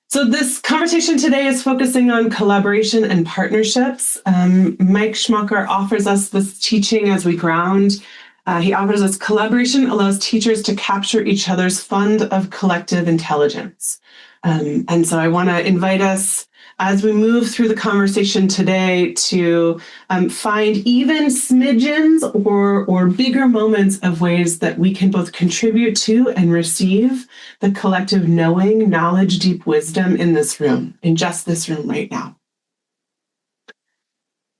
So this conversation today is focusing on collaboration and partnerships. Mike Schmucker offers us this teaching as we ground. He offers us collaboration allows teachers to capture each other's fund of collective intelligence. And so I want to invite us as we move through the conversation today to find even smidgens or bigger moments of ways that we can both contribute to and receive the collective knowing, knowledge, deep wisdom in this room, in just this room right now.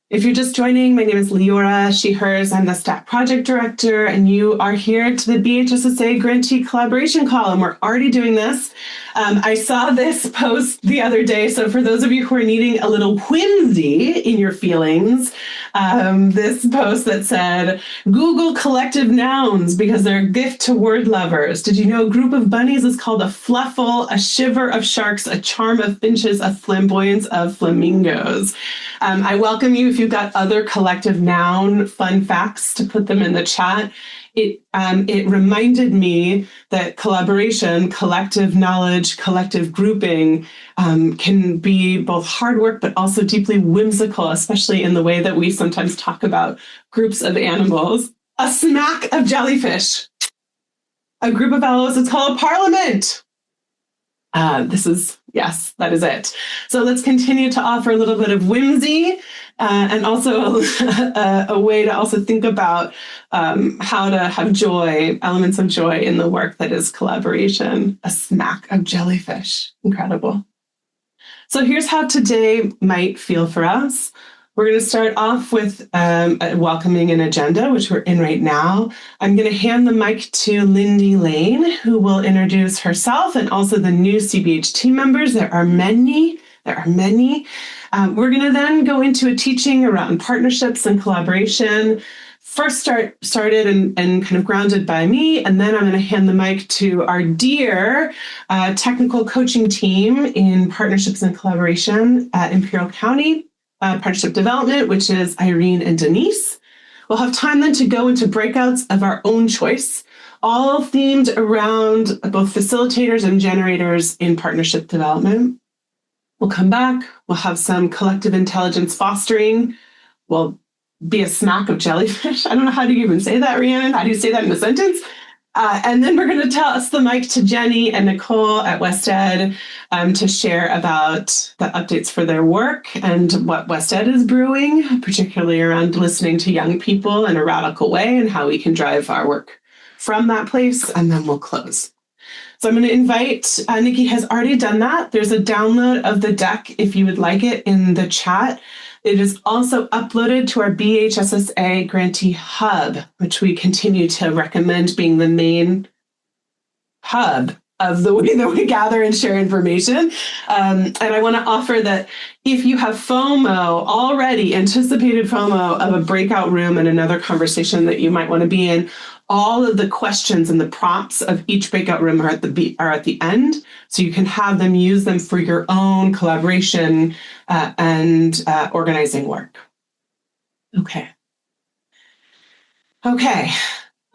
If you're just joining, my name is Leora, she, hers. I'm the staff project director, and you are here to the BHSSA Grantee Collaboration Call, and we're already doing this. I saw this post the other day, so for those of you who are needing a little whimsy in your feelings, this post that said, Google collective nouns because they're a gift to word lovers. Did you know a group of bunnies is called a fluffle, a shiver of sharks, a charm of finches, a flamboyance of flamingos? I welcome you if you've got other collective noun fun facts to put them in the chat. It reminded me that collaboration, collective knowledge, collective grouping can be both hard work, but also deeply whimsical, especially in the way that we sometimes talk about groups of animals. A smack of jellyfish. A group of owls, it's called a parliament. Yes, that is it. So let's continue to offer a little bit of whimsy and also a way to also think about how to have joy, elements of joy in the work that is collaboration. A smack of jellyfish. Incredible. So here's how today might feel for us. We're going to start off with welcoming an agenda, which we're in right now. I'm going to hand the mic to Lindy Lane, who will introduce herself and also the new CBH team members. There are many. We're going to then go into a teaching around partnerships and collaboration. First started and kind of grounded by me, and then I'm going to hand the mic to our dear technical coaching team in partnerships and collaboration at Imperial County. Partnership Development, which is Irene and Denise. We'll have time then to go into breakouts of our own choice, all themed around both facilitators and generators in partnership development. We'll come back. We'll have some collective intelligence fostering. We'll be a smack of jellyfish. I don't know how to even say that, Rhiannon. How do you say that in a sentence? And then we're going to toss the mic to Jenny and Nicole at West Ed to share about the updates for their work and what West Ed is brewing, particularly around listening to young people in a radical way and how we can drive our work from that place. And then we'll close. So I'm going to invite, Nikki has already done that. There's a download of the deck if you would like it in the chat. It is also uploaded to our BHSSA Grantee Hub, which we continue to recommend being the main hub of the way that we gather and share information. And I want to offer that if you have FOMO already, anticipated FOMO of a breakout room and another conversation that you might want to be in, all of the questions and the prompts of each breakout room are at the end, so you can have them, use them for your own collaboration and organizing work. Okay.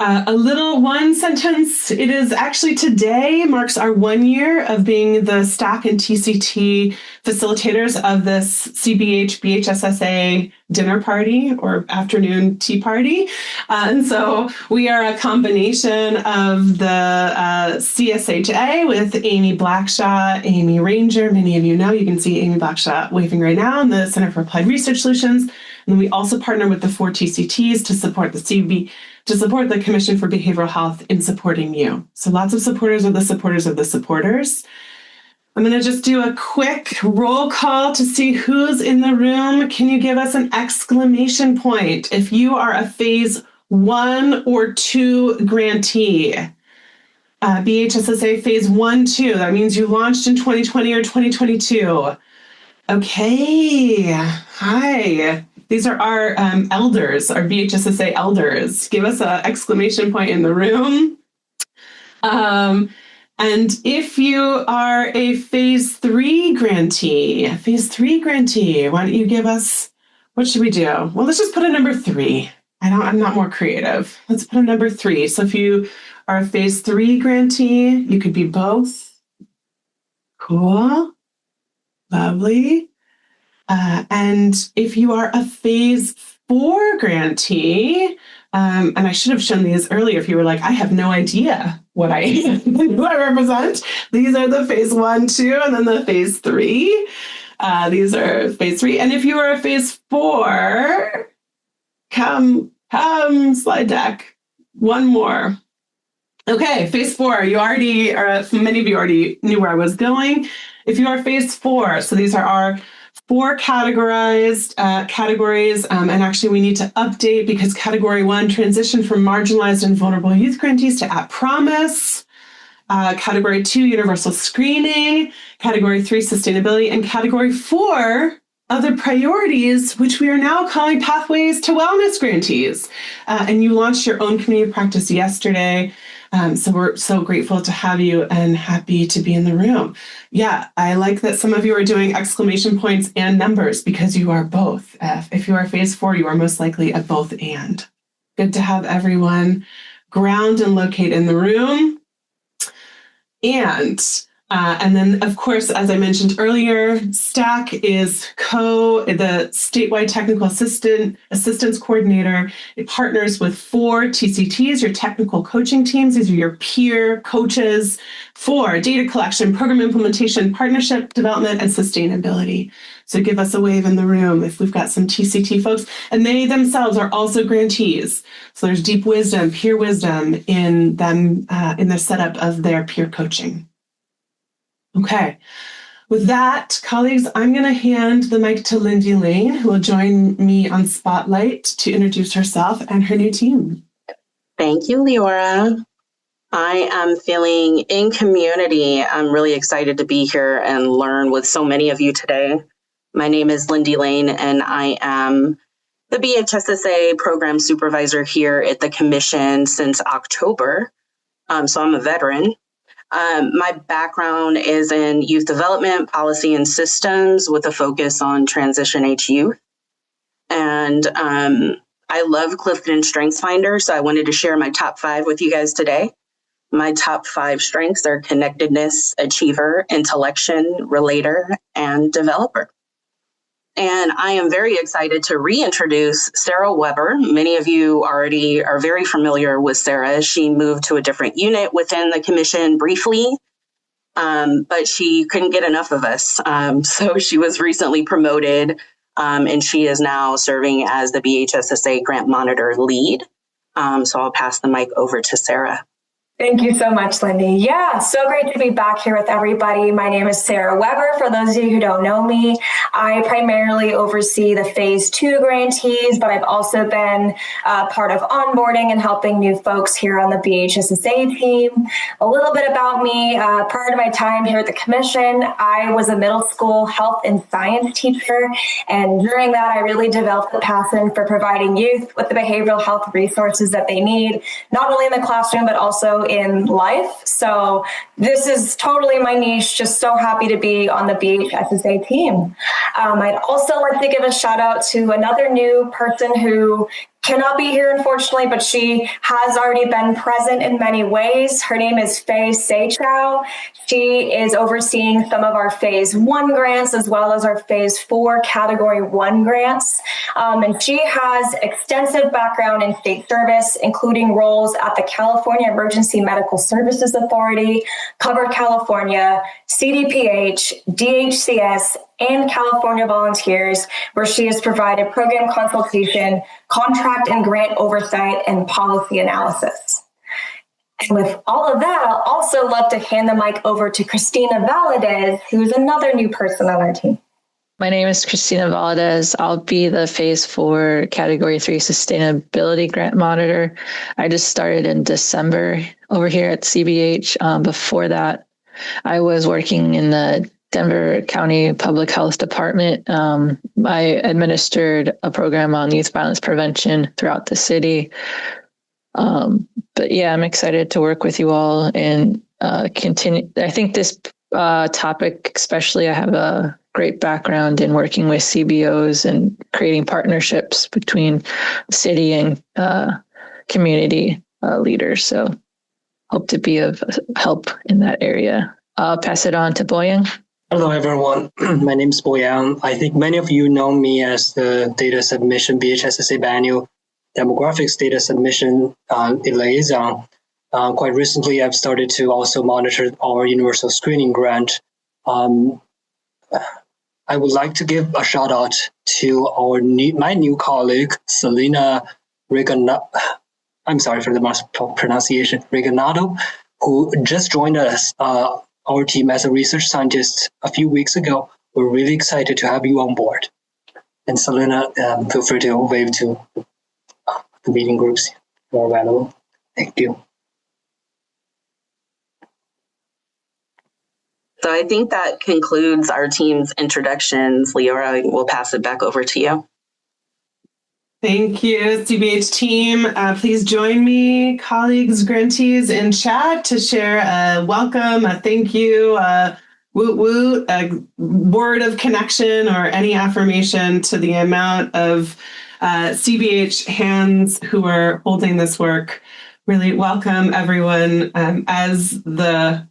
A little one sentence. It is actually today marks our 1 year of being the STAC and TCT facilitators of this CBH BHSSA dinner party or afternoon tea party. And so we are a combination of the CSHA with Amy Blackshaw, Amy Ranger. Many of you know, you can see Amy Blackshaw waving right now in the Center for Applied Research Solutions. And we also partner with the 4 TCTs to support the Commission for Behavioral Health in supporting you. So lots of supporters of the supporters of the supporters. I'm going to just do a quick roll call to see who's in the room. Can you give us an exclamation point if you are a phase 1 or 2 grantee? BHSSA phase 1, 2. That means you launched in 2020 or 2022. Okay. Hi. These are our elders, our BHSSA elders. Give us an exclamation point in the room. And if you are a phase 3 grantee, why don't you give us, what should we do? Well, let's just put a number 3. I'm not more creative. Let's put a number 3. So if you are a phase 3 grantee, you could be both. Cool. Lovely. And if you are a phase 4 grantee, and I should have shown these earlier if you were like, I have no idea what who I represent. These are the phase 1, 2, and then the phase 3. These are phase 3. And if you are a phase 4, come, slide deck. One more. Okay, phase 4, you already, or many of you already knew where I was going. If you are phase 4, so these are our 4 categorized categories, and actually we need to update because category 1, transition from marginalized and vulnerable youth grantees to at promise. Category 2, universal screening. Category 3, sustainability. And category 4, other priorities, which we are now calling pathways to wellness grantees. And you launched your own community practice yesterday. So we're so grateful to have you and happy to be in the room. Yeah, I like that some of you are doing exclamation points and numbers because you are both. If you are phase 4, you are most likely at both and. Good to have everyone ground and locate in the room. And then, of course, as I mentioned earlier, STAC is the statewide technical assistance coordinator. It partners with 4 TCTs, your technical coaching teams. These are your peer coaches for data collection, program implementation, partnership development, and sustainability. So give us a wave in the room if we've got some TCT folks. And they themselves are also grantees. So there's deep wisdom, peer wisdom in them, in the setup of their peer coaching. Okay, with that, colleagues, I'm going to hand the mic to Lindy Lane, who will join me on Spotlight to introduce herself and her new team. Thank you, Leora. I am feeling in community. I'm really excited to be here and learn with so many of you today. My name is Lindy Lane, and I am the BHSSA program supervisor here at the Commission since October. So I'm a veteran. My background is in youth development, policy, and systems with a focus on transition age youth. And I love Clifton Strengths Finder, so I wanted to share my top 5 with you guys today. My top 5 strengths are connectedness, achiever, intellection, relator, and developer. And I am very excited to reintroduce Sarah Weber. Many of you already are very familiar with Sarah. She moved to a different unit within the commission briefly, but she couldn't get enough of us. So she was recently promoted, and she is now serving as the BHSSA Grant Monitor lead. So I'll pass the mic over to Sarah. Thank you so much, Lindy. Yeah, so great to be back here with everybody. My name is Sarah Weber. For those of you who don't know me, I primarily oversee the Phase 2 grantees, but I've also been part of onboarding and helping new folks here on the BHSSA team. A little bit about me. Prior to my time here at the Commission, I was a middle school health and science teacher, and during that, I really developed a passion for providing youth with the behavioral health resources that they need, not only in the classroom, but also in life. So this is totally my niche. Just so happy to be on the BHSSA team. I'd also like to give a shout out to another new person who cannot be here, unfortunately, but she has already been present in many ways. Her name is Faye Seichow. She is overseeing some of our Phase 1 grants as well as our Phase 4 Category 1 grants. And she has extensive background in state service, including roles at the California Emergency Medical Services Authority, Covered California, CDPH, DHCS, and California Volunteers, where she has provided program consultation, contract and grant oversight, and policy analysis. And with all of that, I'll also love to hand the mic over to Christina Valadez, who's another new person on our team. My name is Christina Valadez. I'll be the Phase 4 Category 3 Sustainability Grant Monitor. I just started in December over here at CBH. Before that, I was working in the Denver County Public Health Department. I administered a program on youth violence prevention throughout the city. But yeah, I'm excited to work with you all and continue. I think this topic, especially, I have a great background in working with CBOs and creating partnerships between city and community leaders. So hope to be of help in that area. I'll pass it on to Boyan. Hello, everyone. My name is Boyan. I think many of you know me as the data submission BHSSA Biennial Demographics Data Submission liaison. Quite recently, I've started to also monitor our universal screening grant. I would like to give a shout out to my new colleague, Selena Reganado. I'm sorry for the pronunciation, Reganado, who just joined us, our team as a research scientist a few weeks ago. We're really excited to have you on board. And Selena, feel free to wave to the meeting groups who are available. Thank you. So I think that concludes our team's introductions. Leora, we'll pass it back over to you. Thank you, CBH team. Please join me, colleagues, grantees in chat to share a welcome, a thank you, a woot woot, a word of connection, or any affirmation to the amount of CBH hands who are holding this work. Really welcome everyone. As the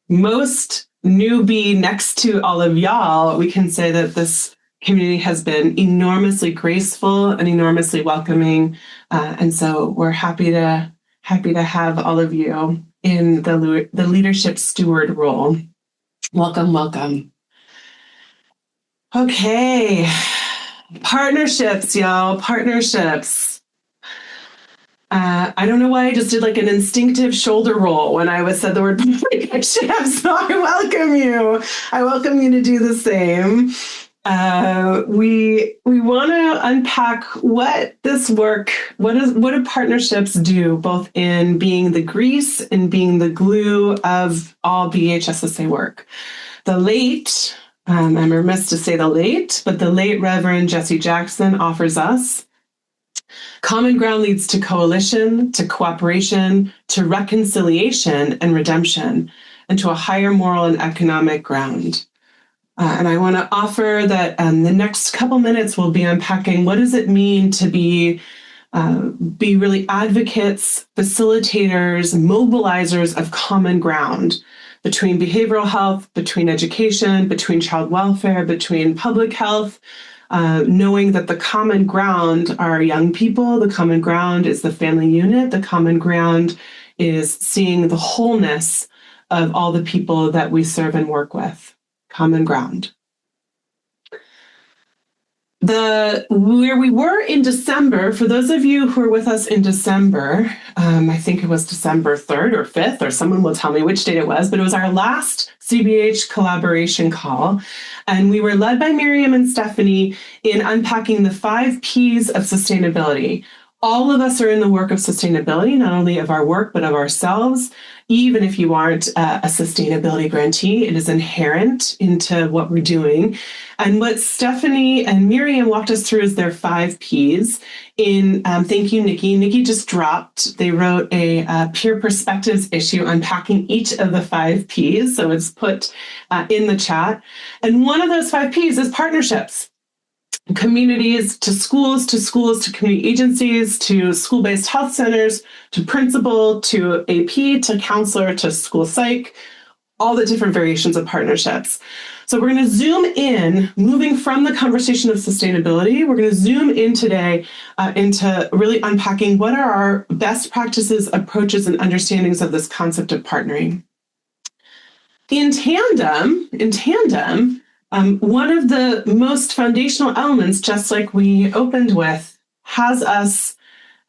most newbie next to all of y'all, we can say that this community has been enormously graceful and enormously welcoming, and so we're happy to have all of you in the leadership steward role. Welcome, welcome. Okay, partnerships, y'all. Partnerships. I don't know why I just did like an instinctive shoulder roll when I said the word partnerships. So I welcome you. I welcome you to do the same. We want to unpack what this work, what do partnerships do, both in being the grease and being the glue of all BHSSA work. The late, I'm remiss to say the late, but the late Reverend Jesse Jackson offers us common ground leads to coalition, to cooperation, to reconciliation and redemption, and to a higher moral and economic ground. And I want to offer that the next couple minutes we'll be unpacking what does it mean to be really advocates, facilitators, mobilizers of common ground between behavioral health, between education, between child welfare, between public health, knowing that the common ground are young people, the common ground is the family unit, the common ground is seeing the wholeness of all the people that we serve and work with. Common ground. Where we were in December, for those of you who were with us in December, I think it was December 3rd or 5th, or someone will tell me which date it was, but it was our last CBH collaboration call. And we were led by Miriam and Stephanie in unpacking the 5 Ps of sustainability. All of us are in the work of sustainability, not only of our work, but of ourselves. Even if you aren't a sustainability grantee, it is inherent into what we're doing. And what Stephanie and Miriam walked us through is their 5 Ps. Thank you, Nikki. Nikki just dropped. They wrote a peer perspectives issue unpacking each of the 5 Ps. So it's put in the chat. And one of those 5 Ps is partnerships. Communities to schools, to community agencies, to school-based health centers, to principal, to AP, to counselor, to school psych, all the different variations of partnerships. So we're going to zoom in, moving from the conversation of sustainability, we're going to zoom in today into really unpacking what are our best practices, approaches, and understandings of this concept of partnering. In tandem, one of the most foundational elements, just like we opened with, has us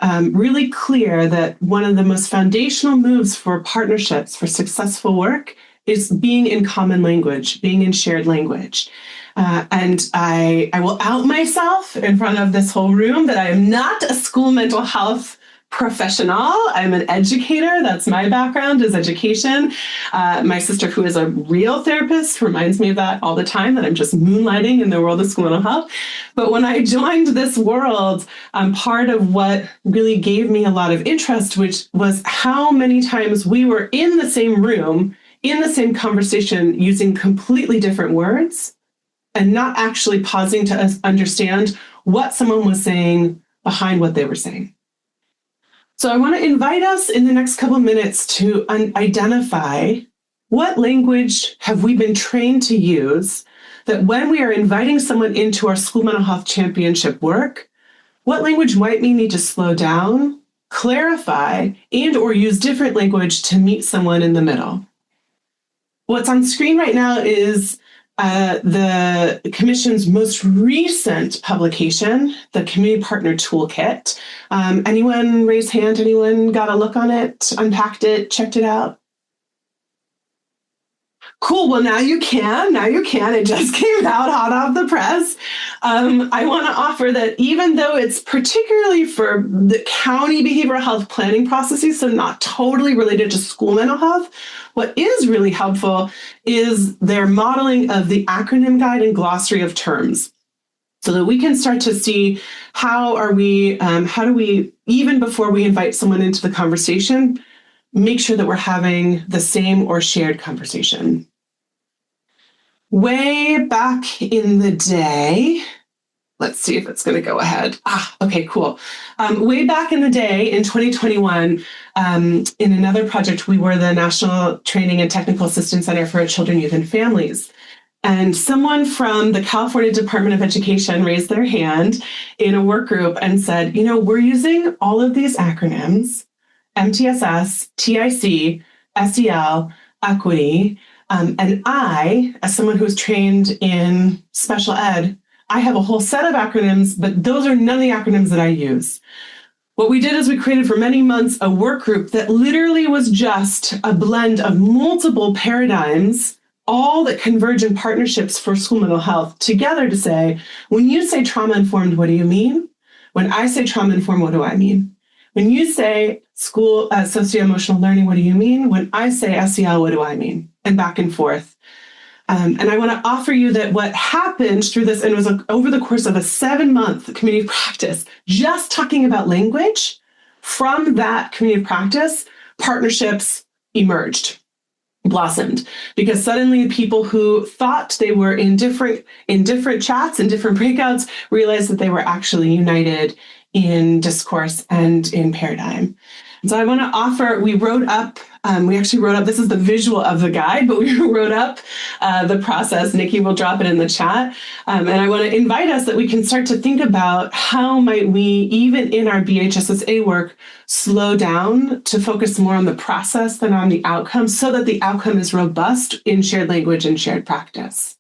really clear that one of the most foundational moves for partnerships, for successful work, is being in common language, being in shared language. And I will out myself in front of this whole room that I am not a school mental health professional. I'm an educator. That's my background, is education. My sister, who is a real therapist, reminds me of that all the time, that I'm just moonlighting in the world of school mental health. But when I joined this world, part of what really gave me a lot of interest, which was how many times we were in the same room, in the same conversation, using completely different words and not actually pausing to understand what someone was saying behind what they were saying. So I want to invite us in the next couple of minutes to identify What language have we been trained to use that when we are inviting someone into our school mental health championship work, what language might we need to slow down, clarify, and or use different language to meet someone in the middle? What's on screen right now is the Commission's most recent publication, the Community Partner Toolkit. Anyone raise hand? Anyone got a look on it, unpacked it, checked it out? Cool. Well, now you can. It just came out hot off the press. I want to offer that even though it's particularly for the county behavioral health planning processes, so not totally related to school mental health, what is really helpful is their modeling of the acronym guide and glossary of terms, so that we can start to see how do we, even before we invite someone into the conversation, make sure that we're having the same or shared conversation. Way back in the day, let's see if it's going to go ahead. Okay, cool. Way back in the day in 2021, in another project, we were the National Training and Technical Assistance Center for Children, Youth, and Families. And someone from the California Department of Education raised their hand in a work group and said, we're using all of these acronyms, MTSS, TIC, SEL, equity, and I, as someone who's trained in special ed, I have a whole set of acronyms, but those are none of the acronyms that I use. What we did is we created for many months a work group that literally was just a blend of multiple paradigms, all that converge in partnerships for school mental health together to say, when you say trauma-informed, what do you mean? When I say trauma-informed, what do I mean? When you say school socio-emotional learning, what do you mean? When I say SEL, what do I mean? And back and forth. And I want to offer you that what happened through this, and it was over the course of a 7-month community practice, just talking about language, from that community practice, partnerships emerged, blossomed, because suddenly people who thought they were in different chats and different breakouts realized that they were actually united in discourse and in paradigm. And so I want to offer, we actually wrote up, this is the visual of the guide, but we wrote up the process. Nikki will drop it in the chat. And I want to invite us that we can start to think about how might we, even in our BHSSA work, slow down to focus more on the process than on the outcome, so that the outcome is robust in shared language and shared practice.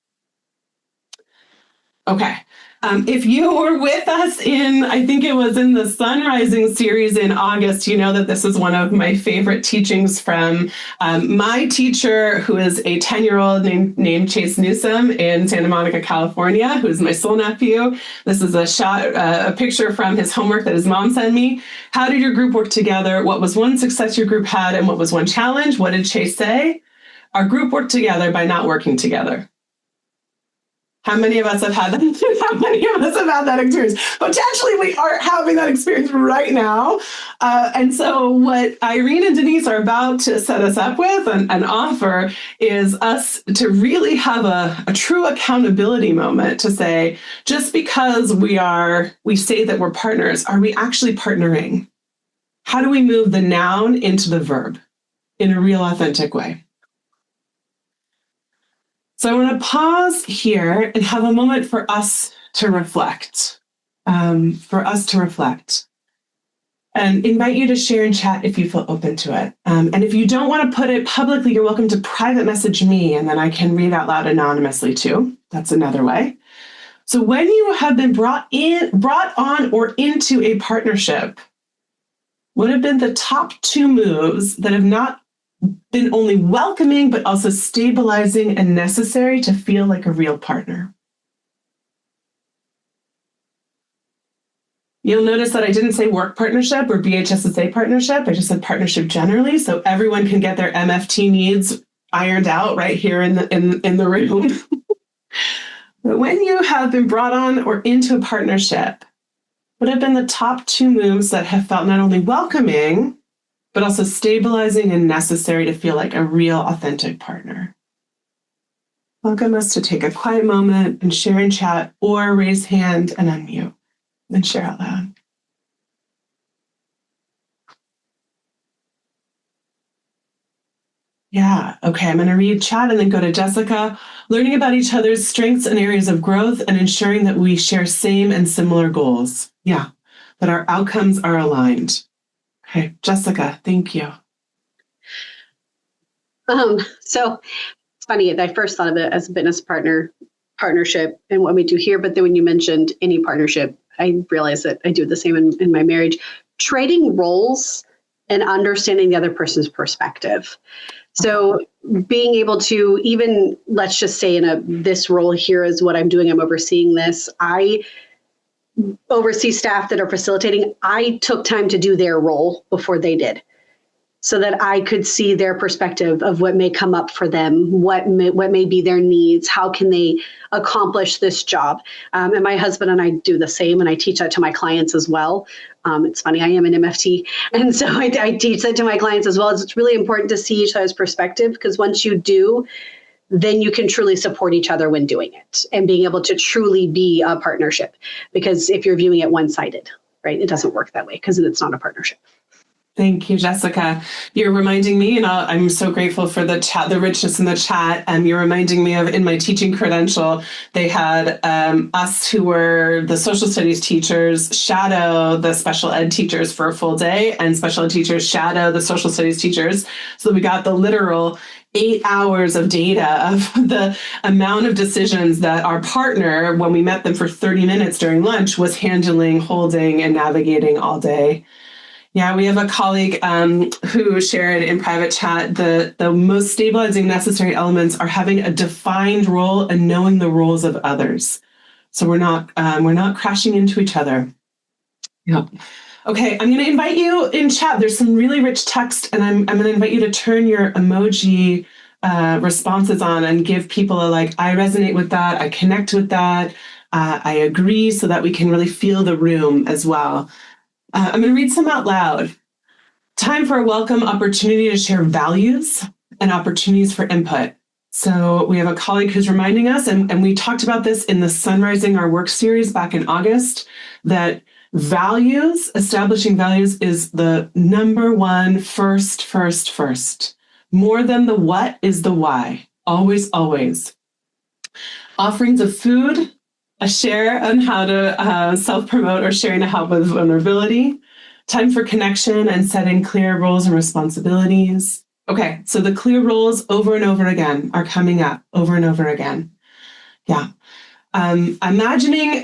Okay. If you were with us I think it was in the Sunrising series in August, you know that this is one of my favorite teachings from my teacher, who is a 10-year-old named Chase Newsom in Santa Monica, California, who is my soul nephew. This is a picture from his homework that his mom sent me. How did your group work together? What was one success your group had, and what was one challenge? What did Chase say? Our group worked together by not working together. How many of us have had that? How many of us have had that experience? Potentially, we are having that experience right now. And so what Irene and Denise are about to set us up with and offer is us to really have a true accountability moment to say, just because we say that we're partners, are we actually partnering? How do we move the noun into the verb in a real, authentic way? So I want to pause here and have a moment for us to reflect, and invite you to share and chat if you feel open to it. And if you don't want to put it publicly, you're welcome to private message me, and then I can read out loud anonymously too. That's another way. So when you have been brought on or into a partnership, what have been the top 2 moves that have not been only welcoming, but also stabilizing and necessary to feel like a real partner? You'll notice that I didn't say work partnership or BHSSA partnership. I just said partnership generally, so everyone can get their MFT needs ironed out right here in the room. But when you have been brought on or into a partnership, what have been the top 2 moves that have felt not only welcoming, but also stabilizing and necessary to feel like a real, authentic partner? Welcome us to take a quiet moment and share in chat, or raise hand and unmute and share out loud. Yeah. Okay. I'm going to read chat and then go to Jessica. Learning about each other's strengths and areas of growth and ensuring that we share same and similar goals. Yeah. That our outcomes are aligned. Okay. Jessica, thank you. So it's funny, I first thought of it as a business partnership and what we do here. But then when you mentioned any partnership, I realized that I do the same in my marriage. Trading roles and understanding the other person's perspective. So being able to even, let's just say this role here is what I'm doing. I'm overseeing this. I oversee staff that are facilitating. I took time to do their role before they did, so that I could see their perspective of what may come up for them, what may be their needs, how can they accomplish this job. And my husband and I do the same, and I teach that to my clients as well. It's funny, I am an MFT, and so I teach that to my clients as well. It's really important to see each other's perspective, because once you do, then you can truly support each other when doing it and being able to truly be a partnership. Because if you're viewing it one-sided, right, it doesn't work that way because it's not a partnership. Thank you, Jessica. You're reminding me, and I'm so grateful for the chat, the richness in the chat. You're reminding me of, in my teaching credential, they had us who were the social studies teachers shadow the special ed teachers for a full day, and special ed teachers shadow the social studies teachers. So we got the literal 8 hours of data of the amount of decisions that our partner, when we met them for 30 minutes during lunch, was handling, holding, and navigating all day. Yeah, we have a colleague who shared in private chat the most stabilizing necessary elements are having a defined role and knowing the roles of others. So we're not crashing into each other. Yeah. Okay, I'm going to invite you in chat. There's some really rich text, and I'm going to invite you to turn your emoji responses on and give people a I resonate with that, I connect with that, I agree, so that we can really feel the room as well. I'm going to read some out loud. Time for a welcome opportunity to share values and opportunities for input. So we have a colleague who's reminding us, and we talked about this in the Sunrising Our Work series back in August, that values, establishing values is the number one first. More than the what is the why. Always, always. Offerings of food, a share on how to self-promote or sharing to help with vulnerability, time for connection and setting clear roles and responsibilities. Okay, so the clear roles over and over again are coming up over and over again. Yeah. Imagining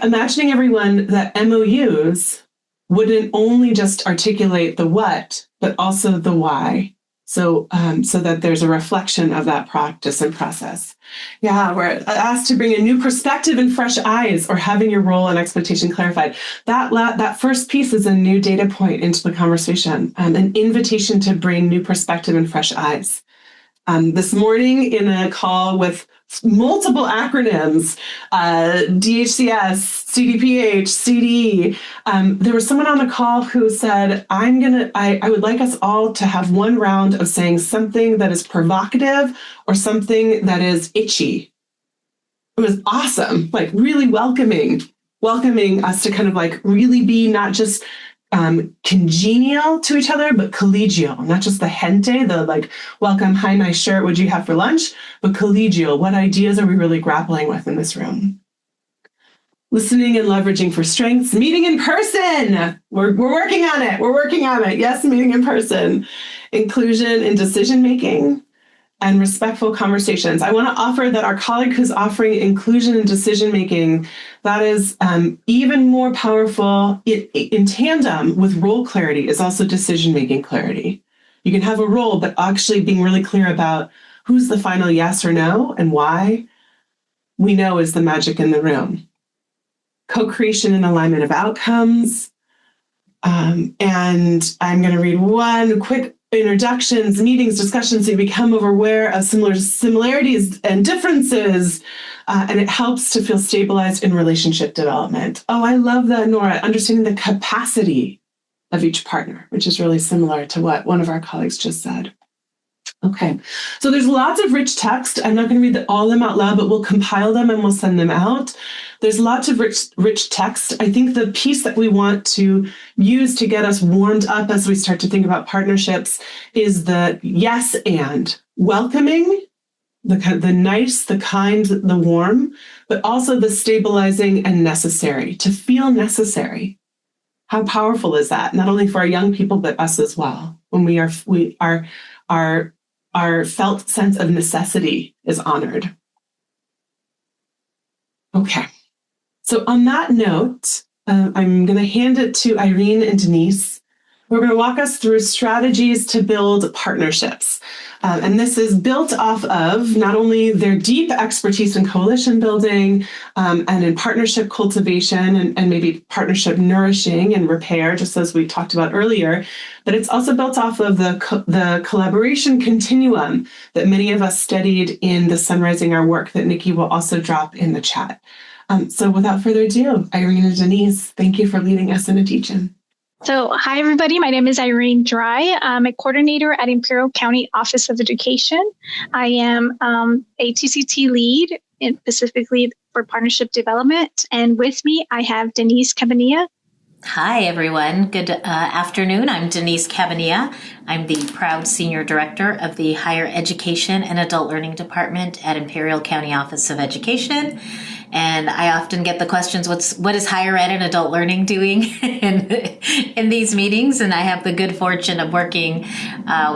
everyone that MOUs wouldn't only just articulate the what, but also the why. So that there's a reflection of that practice and process. Yeah, we're asked to bring a new perspective and fresh eyes, or having your role and expectation clarified. That first piece is a new data point into the conversation, an invitation to bring new perspective and fresh eyes. This morning in a call with multiple acronyms, DHCS, CDPH, CDE, there was someone on the call who said, I would like us all to have one round of saying something that is provocative or something that is itchy. It was awesome, really welcoming us to kind of really be not just congenial to each other, but collegial, not just the gente, the welcome, hi, nice shirt, what'd you have for lunch, but collegial. What ideas are we really grappling with in this room? Listening and leveraging for strengths, meeting in person. We're working on it. Yes, meeting in person. Inclusion in decision-making and respectful conversations. I want to offer that our colleague who's offering inclusion in decision-making, that is even more powerful in tandem with role clarity is also decision-making clarity. You can have a role, but actually being really clear about who's the final yes or no and why, we know is the magic in the room. Co-creation and alignment of outcomes. And I'm going to read one quick introductions, meetings, discussions, so you become aware of similarities and differences, and it helps to feel stabilized in relationship development. Oh, I love that, Nora, understanding the capacity of each partner, which is really similar to what one of our colleagues just said. Okay, so there's lots of rich text. I'm not going to read all of them out loud, but we'll compile them and we'll send them out. There's lots of rich text. I think the piece that we want to use to get us warmed up as we start to think about partnerships is the yes and welcoming, the nice, the kind, the warm, but also the stabilizing and necessary, to feel necessary. How powerful is that? Not only for our young people, but us as well. When our felt sense of necessity is honored. Okay. So on that note, I'm going to hand it to Irene and Denise. We're going to walk us through strategies to build partnerships. And this is built off of not only their deep expertise in coalition building and in partnership cultivation and maybe partnership nourishing and repair, just as we talked about earlier, but it's also built off of the collaboration continuum that many of us studied in the Sunrising Our Work that Nikki will also drop in the chat. So without further ado, Irene and Denise, thank you for leading us in a teach-in. So, hi, everybody. My name is Irene Dry. I'm a coordinator at Imperial County Office of Education. I am a TCT lead, specifically for partnership development. And with me, I have Denise Cabanilla. Hi, everyone. Good afternoon. I'm Denise Cabanilla. I'm the proud Senior Director of the Higher Education and Adult Learning Department at Imperial County Office of Education. And I often get the questions, what is higher ed and adult learning doing in these meetings? And I have the good fortune of working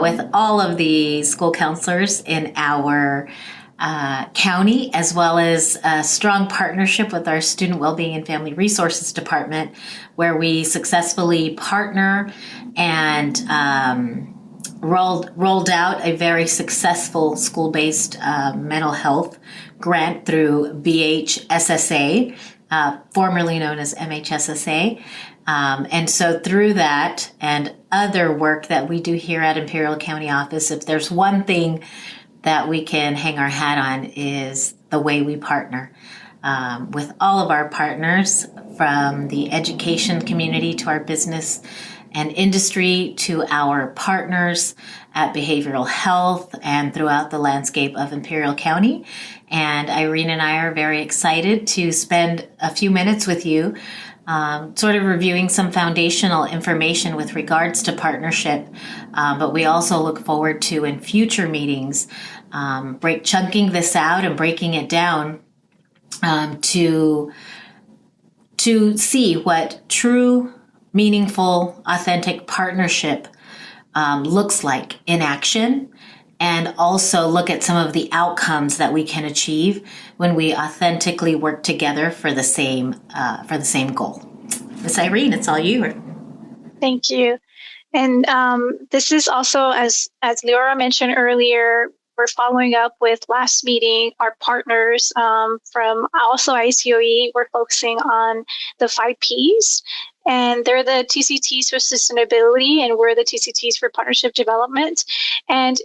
with all of the school counselors in our county, as well as a strong partnership with our Student Wellbeing and Family Resources Department, where we successfully partner and rolled out a very successful school-based mental health grant through BHSSA, formerly known as MHSSA. And so through that and other work that we do here at Imperial County Office, if there's one thing that we can hang our hat on is the way we partner with all of our partners, from the education community to our business and industry to our partners at behavioral health and throughout the landscape of Imperial County. And Irene and I are very excited to spend a few minutes with you sort of reviewing some foundational information with regards to partnership, but we also look forward to, in future meetings, chunking this out and breaking it down to see what true, meaningful, authentic partnership looks like in action, and also look at some of the outcomes that we can achieve when we authentically work together for the same goal. Miss Irene, it's all you. Thank you. And this is also, as Leora mentioned earlier, we're following up with last meeting, our partners from also ICOE. We're focusing on the 5 Ps. And they're the TCTs for sustainability, and we're the TCTs for partnership development. And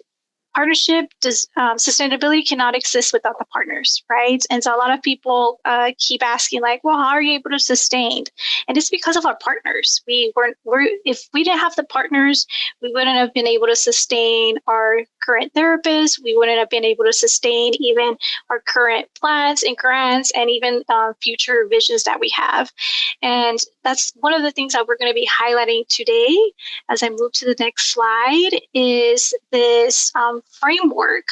sustainability cannot exist without the partners, right? And so a lot of people keep asking, like, well, how are you able to sustain? And it's because of our partners. If we didn't have the partners, we wouldn't have been able to sustain our current therapists. We wouldn't have been able to sustain even our current plans and grants and even future visions that we have. And that's one of the things that we're going to be highlighting today as I move to the next slide is this framework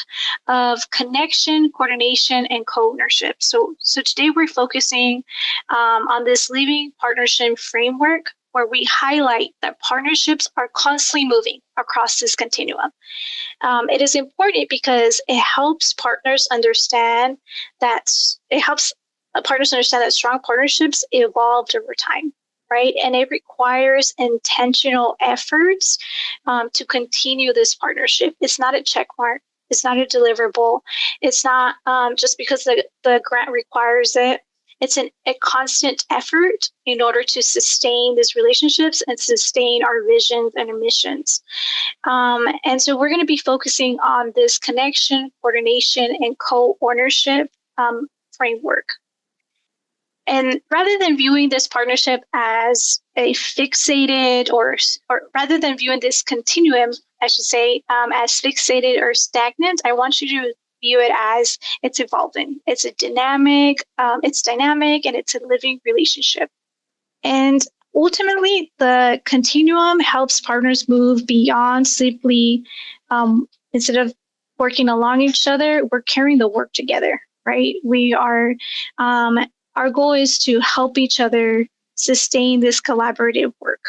of connection, coordination, and co-ownership. So today we're focusing on this living partnership framework where we highlight that partnerships are constantly moving across this continuum. It is important because it helps partners understand that strong partnerships evolved over time, right? And it requires intentional efforts to continue this partnership. It's not a check mark. It's not a deliverable. It's not just because the grant requires it. It's a constant effort in order to sustain these relationships and sustain our visions and our missions. And so we're going to be focusing on this connection, coordination, and co-ownership framework. And rather than viewing this partnership as a fixated or rather than viewing this continuum I should say, as fixated or stagnant. I want you to view it as it's evolving. It's dynamic, and it's a living relationship. And ultimately, the continuum helps partners move beyond simply, instead of working along each other, we're carrying the work together, right? We are, our goal is to help each other sustain this collaborative work.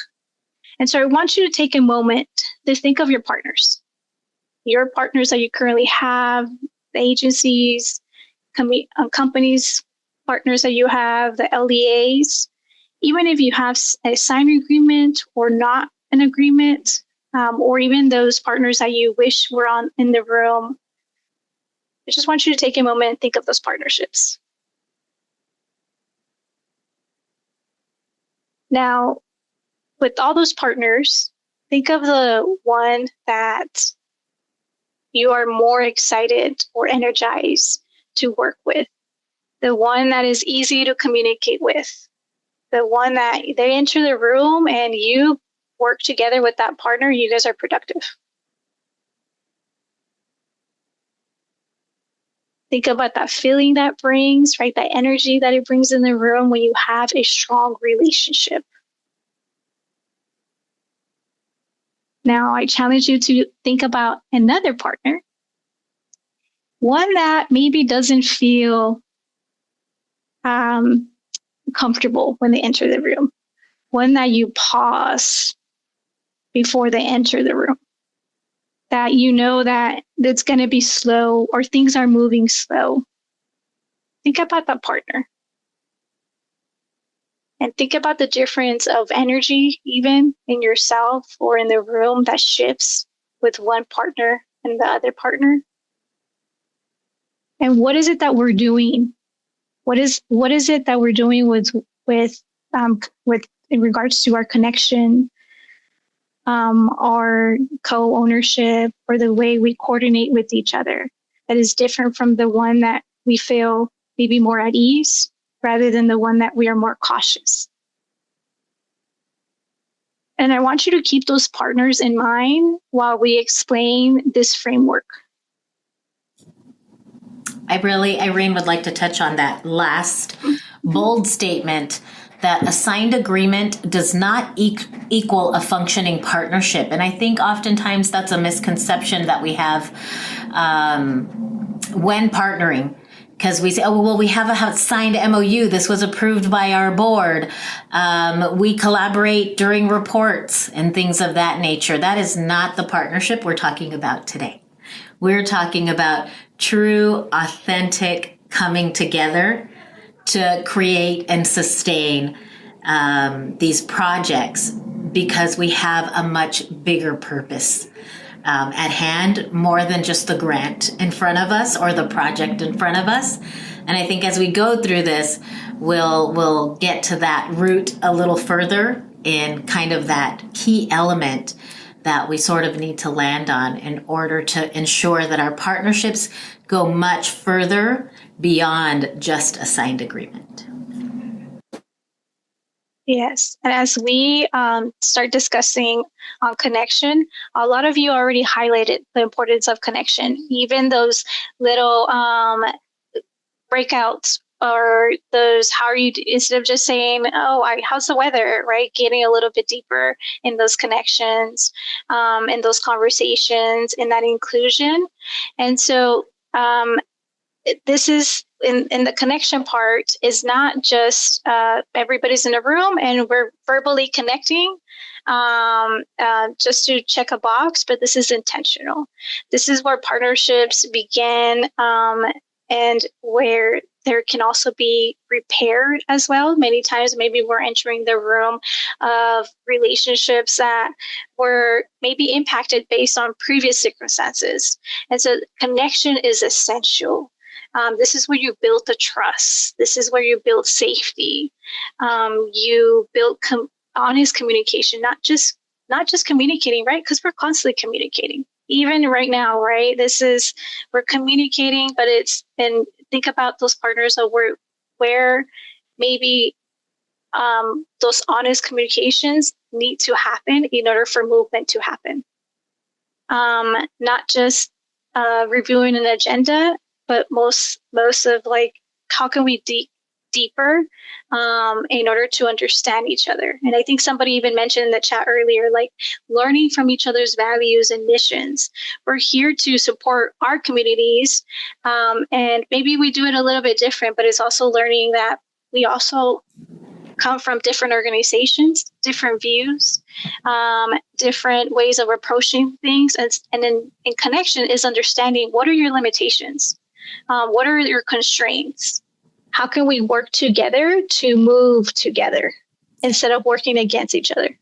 And so I want you to take a moment to think of your partners that you currently have, the agencies, companies, partners that you have, the LEAs, even if you have a signed agreement or not an agreement, or even those partners that you wish were in the room. I just want you to take a moment and think of those partnerships. Now, with all those partners, think of the one that you are more excited or energized to work with, the one that is easy to communicate with, the one that they enter the room and you work together with that partner, you guys are productive. Think about that feeling that brings, right? That energy that it brings in the room when you have a strong relationship. Now, I challenge you to think about another partner, one that maybe doesn't feel comfortable when they enter the room, one that you pause before they enter the room, that you know that it's going to be slow or things are moving slow. Think about that partner. And think about the difference of energy, even in yourself or in the room, that shifts with one partner and the other partner. And what is it that we're doing? What is it that we're doing with in regards to our connection, our co-ownership, or the way we coordinate with each other that is different from the one that we feel maybe more at ease, rather than the one that we are more cautious. And I want you to keep those partners in mind while we explain this framework. Irene would like to touch on that last bold statement that a signed agreement does not equal a functioning partnership. And I think oftentimes that's a misconception that we have when partnering. Because we say, oh, well, we have a signed MOU. This was approved by our board. We collaborate during reports and things of that nature. That is not the partnership we're talking about today. We're talking about true, authentic coming together to create and sustain these projects, because we have a much bigger purpose at hand, more than just the grant in front of us or the project in front of us. And I think as we go through this, we'll get to that root a little further in kind of that key element that we sort of need to land on in order to ensure that our partnerships go much further beyond just a signed agreement. Yes. And as we start discussing on connection, a lot of you already highlighted the importance of connection, even those little breakouts or those, how are you, instead of just saying, oh, how's the weather, right? Getting a little bit deeper in those connections, in those conversations, in that inclusion. And so this is, in the connection part, is not just everybody's in a room and we're verbally connecting just to check a box, but this is intentional. This is where partnerships begin, and where there can also be repair as well. Many times, maybe we're entering the room of relationships that were maybe impacted based on previous circumstances. And so connection is essential. This is where you build the trust. This is where you build safety. You build honest communication, not just communicating, right? Because we're constantly communicating. Even right now, right? We're communicating, but and think about those partners of where maybe those honest communications need to happen in order for movement to happen. not just reviewing an agenda, but most of like, how can we deeper in order to understand each other? And I think somebody even mentioned in the chat earlier, like learning from each other's values and missions. We're here to support our communities, and maybe we do it a little bit different, but it's also learning that we also come from different organizations, different views, different ways of approaching things. And in connection is understanding, what are your limitations? What are your constraints? How can we work together to move together instead of working against each other?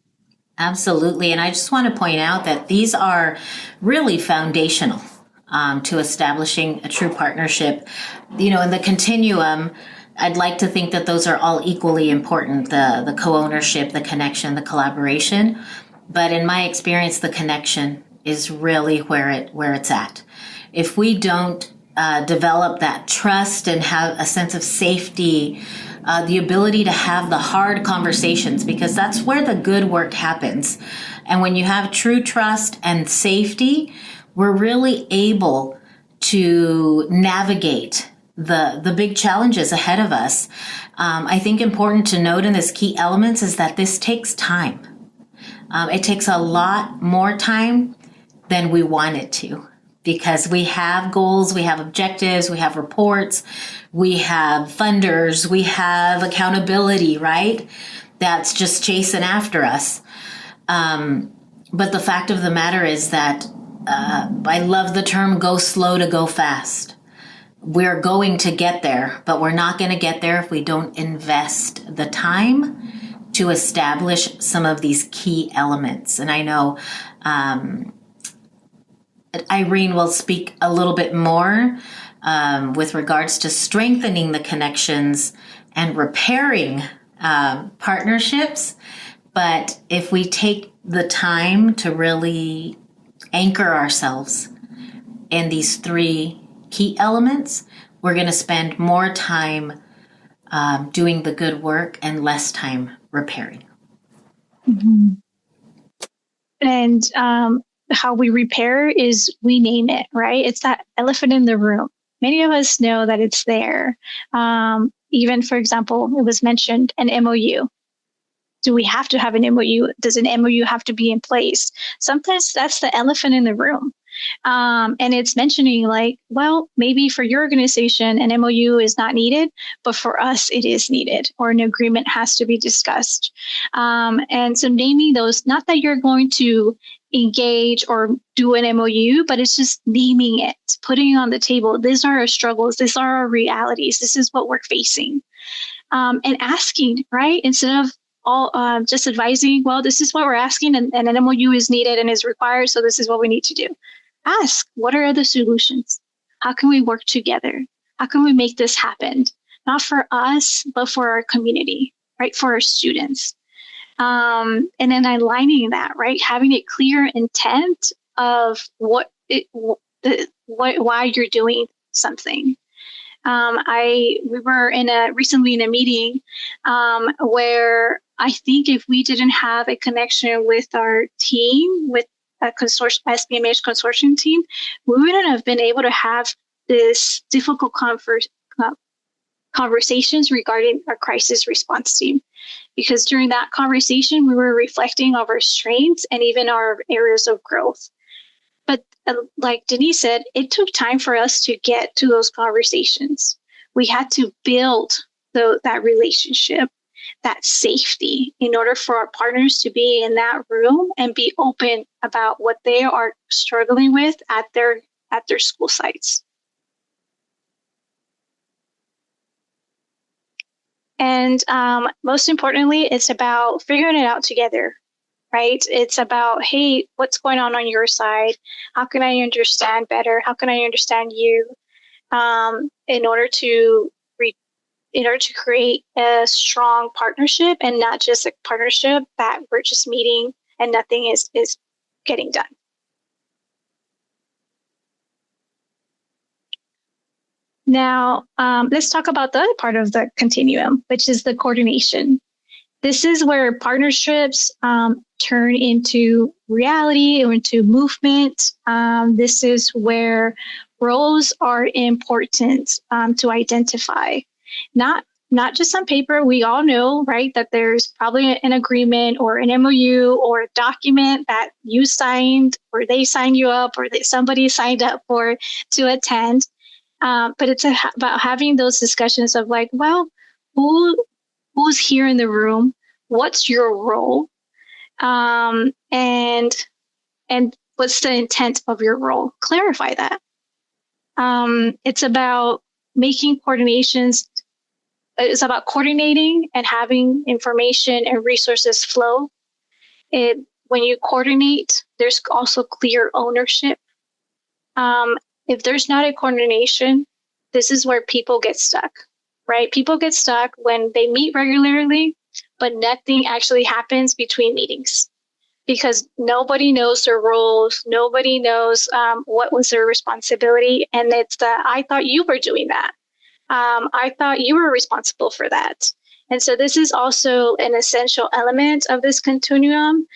Absolutely. And I just want to point out that these are really foundational to establishing a true partnership. In the continuum, I'd like to think that those are all equally important, the co-ownership, the connection, the collaboration. But in my experience, the connection is really where it's at. If we don't develop that trust and have a sense of safety, the ability to have the hard conversations, because that's where the good work happens. And when you have true trust and safety, we're really able to navigate the big challenges ahead of us. I think important to note in this key elements is that this takes time. It takes a lot more time than we want it to, because we have goals, we have objectives, we have reports, we have funders, we have accountability, right? That's just chasing after us. But the fact of the matter is that I love the term go slow to go fast. We're going to get there, but we're not going to get there if we don't invest the time to establish some of these key elements. And I know Irene will speak a little bit more with regards to strengthening the connections and repairing partnerships. But if we take the time to really anchor ourselves in these three key elements, we're going to spend more time doing the good work and less time repairing. Mm-hmm. And how we repair is we name it, right? It's that elephant in the room. Many of us know that it's there. Even, for example, it was mentioned an MOU. Do we have to have an MOU? Does an MOU have to be in place? Sometimes that's the elephant in the room. And it's mentioning like, well, maybe for your organization, an MOU is not needed, but for us, it is needed, or an agreement has to be discussed. And so naming those, not that you're going to engage or do an MOU, but it's just naming it, putting it on the table. These are our struggles. These are our realities. This is what we're facing. And asking, right? Instead of all just advising, well, this is what we're asking, and an MOU is needed and is required, so this is what we need to do. Ask, what are the solutions? How can we work together? How can we make this happen? Not for us, but for our community, right? For our students. And then aligning that, right? Having a clear intent of why you're doing something. We were recently in a meeting where I think if we didn't have a connection with our team, with a SBMH consortium team, we wouldn't have been able to have this difficult conversations regarding our crisis response team. Because during that conversation, we were reflecting on our strengths and even our areas of growth. But like Denise said, it took time for us to get to those conversations. We had to build that relationship, that safety, in order for our partners to be in that room and be open about what they are struggling with at their school sites. And most importantly, it's about figuring it out together, right? It's about, hey, what's going on your side? How can I understand better? How can I understand you? In order to create a strong partnership, and not just a partnership that we're just meeting and nothing is getting done. Now, let's talk about the other part of the continuum, which is the coordination. this is where partnerships turn into reality or into movement. This is where roles are important to identify, not just on paper. We all know, right, that there's probably an agreement or an MOU or a document that you signed or they signed you up or that somebody signed up for to attend. But it's about having those discussions of like, well, who's here in the room? What's your role? And what's the intent of your role? Clarify that. It's about making coordinations. It's about coordinating and having information and resources flow. When you coordinate, there's also clear ownership. If there's not a coordination, this is where people get stuck, right? People get stuck when they meet regularly, but nothing actually happens between meetings because nobody knows their roles. Nobody knows what was their responsibility. And it's I thought you were doing that. I thought you were responsible for that. And so this is also an essential element of this continuum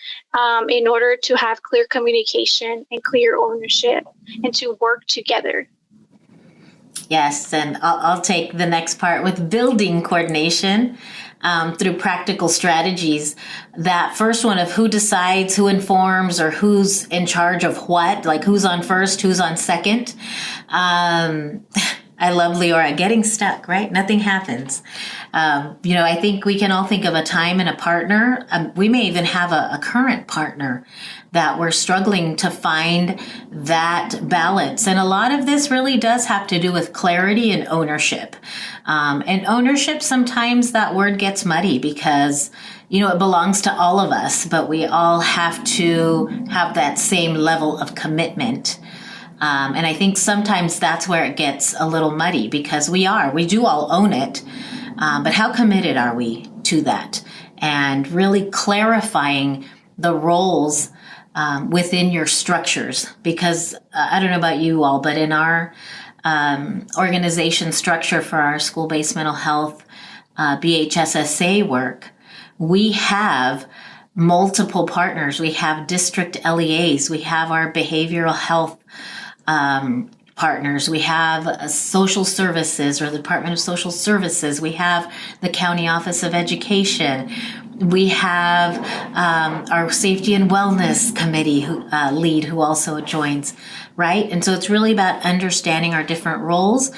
in order to have clear communication and clear ownership and to work together. Yes, and I'll take the next part with building coordination through practical strategies. That first one of who decides, who informs, or who's in charge of what, like who's on first, who's on second. I love Leora, getting stuck, right? Nothing happens. I think we can all think of a time and a partner. We may even have a current partner that we're struggling to find that balance. And a lot of this really does have to do with clarity and ownership. And ownership, sometimes that word gets muddy because, it belongs to all of us, but we all have to have that same level of commitment. And I think sometimes that's where it gets a little muddy because we do all own it. But how committed are we to that? And really clarifying the roles within your structures. Because I don't know about you all, but in our organization structure for our school-based mental health BHSSA work, we have multiple partners. We have district LEAs. We have our behavioral health partners. We have social services or the Department of Social Services. We have the County Office of Education. We have our Safety and Wellness Committee lead who also joins, right? And so it's really about understanding our different roles.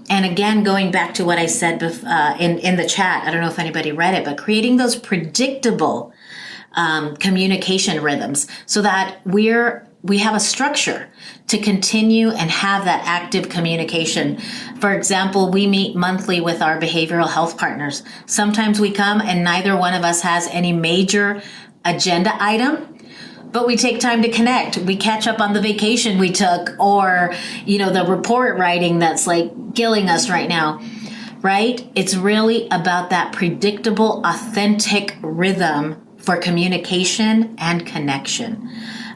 And again, going back to what I said in the chat, I don't know if anybody read it, but creating those predictable communication rhythms so that we have a structure to continue and have that active communication. For example, we meet monthly with our behavioral health partners. Sometimes we come and neither one of us has any major agenda item, but we take time to connect. We catch up on the vacation we took or, the report writing that's like killing us right now, right? It's really about that predictable, authentic rhythm for communication and connection.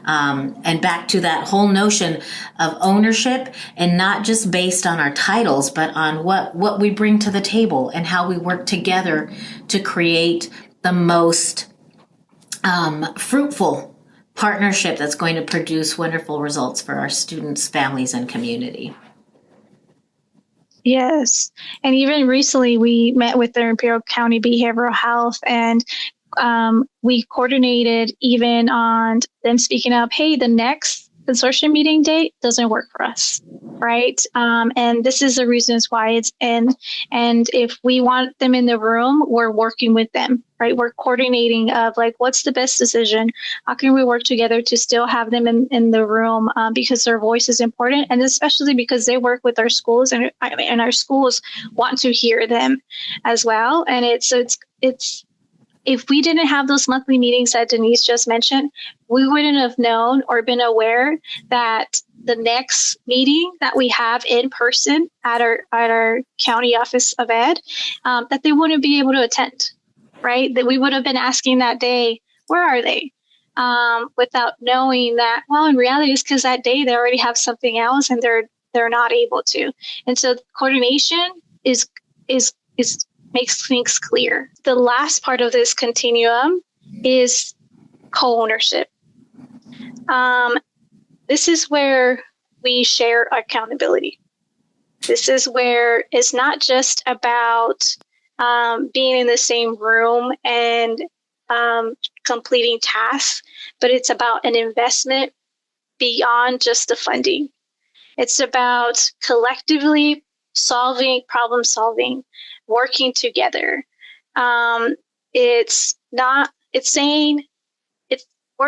And back to that whole notion of ownership and not just based on our titles, but on what we bring to the table and how we work together to create the most fruitful partnership that's going to produce wonderful results for our students, families, and community. Yes. And even recently we met with the Imperial County Behavioral Health and we coordinated even on them speaking up, hey, the next consortium meeting date doesn't work for us, right? And this is the reasons why it's in. And if we want them in the room, we're working with them, right? We're coordinating of like, what's the best decision? How can we work together to still have them in the room because their voice is important, and especially because they work with our schools and our schools want to hear them as well. And it's if we didn't have those monthly meetings that Denise just mentioned, we wouldn't have known or been aware that the next meeting that we have in person at our county office of ed, that they wouldn't be able to attend, right? That we would have been asking that day, where are they? Without knowing that, well, in reality, it's because that day they already have something else and they're not able to. And so coordination is makes things clear. The last part of this continuum is co-ownership. This is where we share accountability. This is where it's not just about being in the same room and completing tasks, but it's about an investment beyond just the funding. It's about collectively problem solving, working together. We're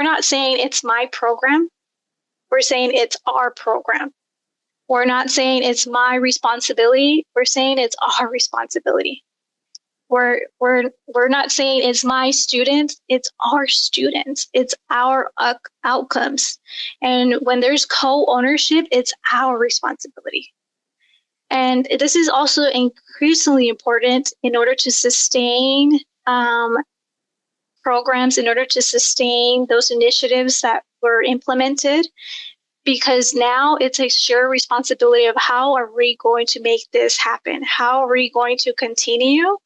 not saying it's my program. We're saying it's our program. We're not saying it's my responsibility. We're saying it's our responsibility. We're not saying it's my students. It's our students. It's our outcomes. And when there's co-ownership, it's our responsibility. And this is also increasingly important in order to sustain programs, in order to sustain those initiatives that were implemented, because now it's a shared responsibility of how are we going to make this happen? How are we going to continue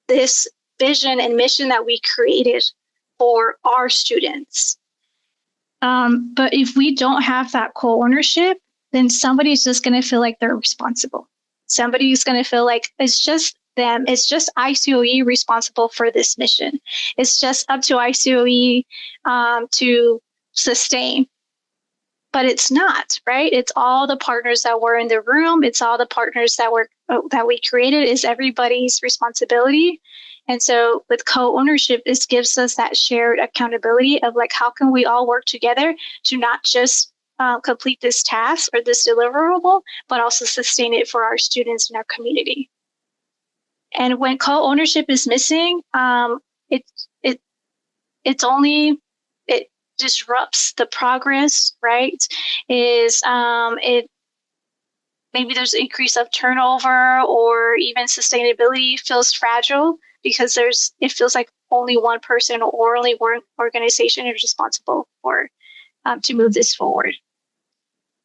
this vision and mission that we created for our students? But if we don't have that co-ownership, then somebody's just going to feel like they're responsible. Somebody's going to feel like it's just them. It's just ICOE responsible for this mission. It's just up to ICOE to sustain. But it's not, right? It's all the partners that were in the room. It's all the partners that we created. Is everybody's responsibility. And so with co-ownership, this gives us that shared accountability of like, how can we all work together to not just complete this task or this deliverable, but also sustain it for our students in our community. And when co-ownership is missing, it disrupts the progress, right? Maybe there's an increase of turnover, or even sustainability feels fragile because it feels like only one person or only one organization is responsible for to move this forward.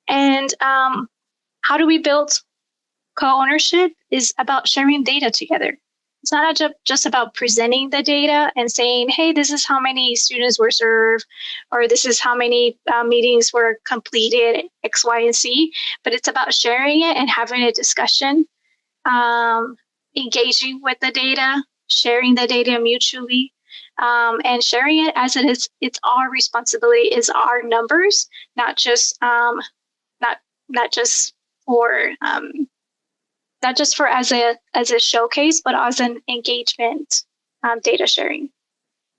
And how do we build co-ownership? Is about sharing data together. It's not just about presenting the data and saying, hey, this is how many students were served, or this is how many meetings were completed, X, Y, and Z, but it's about sharing it and having a discussion, engaging with the data, sharing the data mutually, and sharing it as it's our responsibility, is our numbers, not just for as a showcase, but as an engagement data sharing.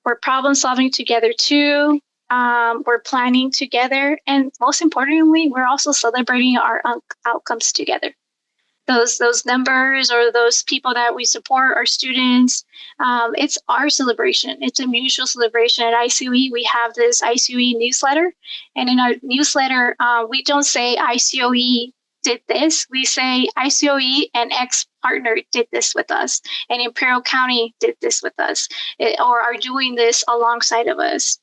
We're problem solving together too. We're planning together, and most importantly, we're also celebrating our outcomes together. Those numbers or those people that we support, our students, it's our celebration. It's a mutual celebration. At ICOE, we have this ICOE newsletter, and in our newsletter, we don't say ICOE did this. We say ICOE and X partner did this with us, and Imperial County did this with us, or are doing this alongside of us,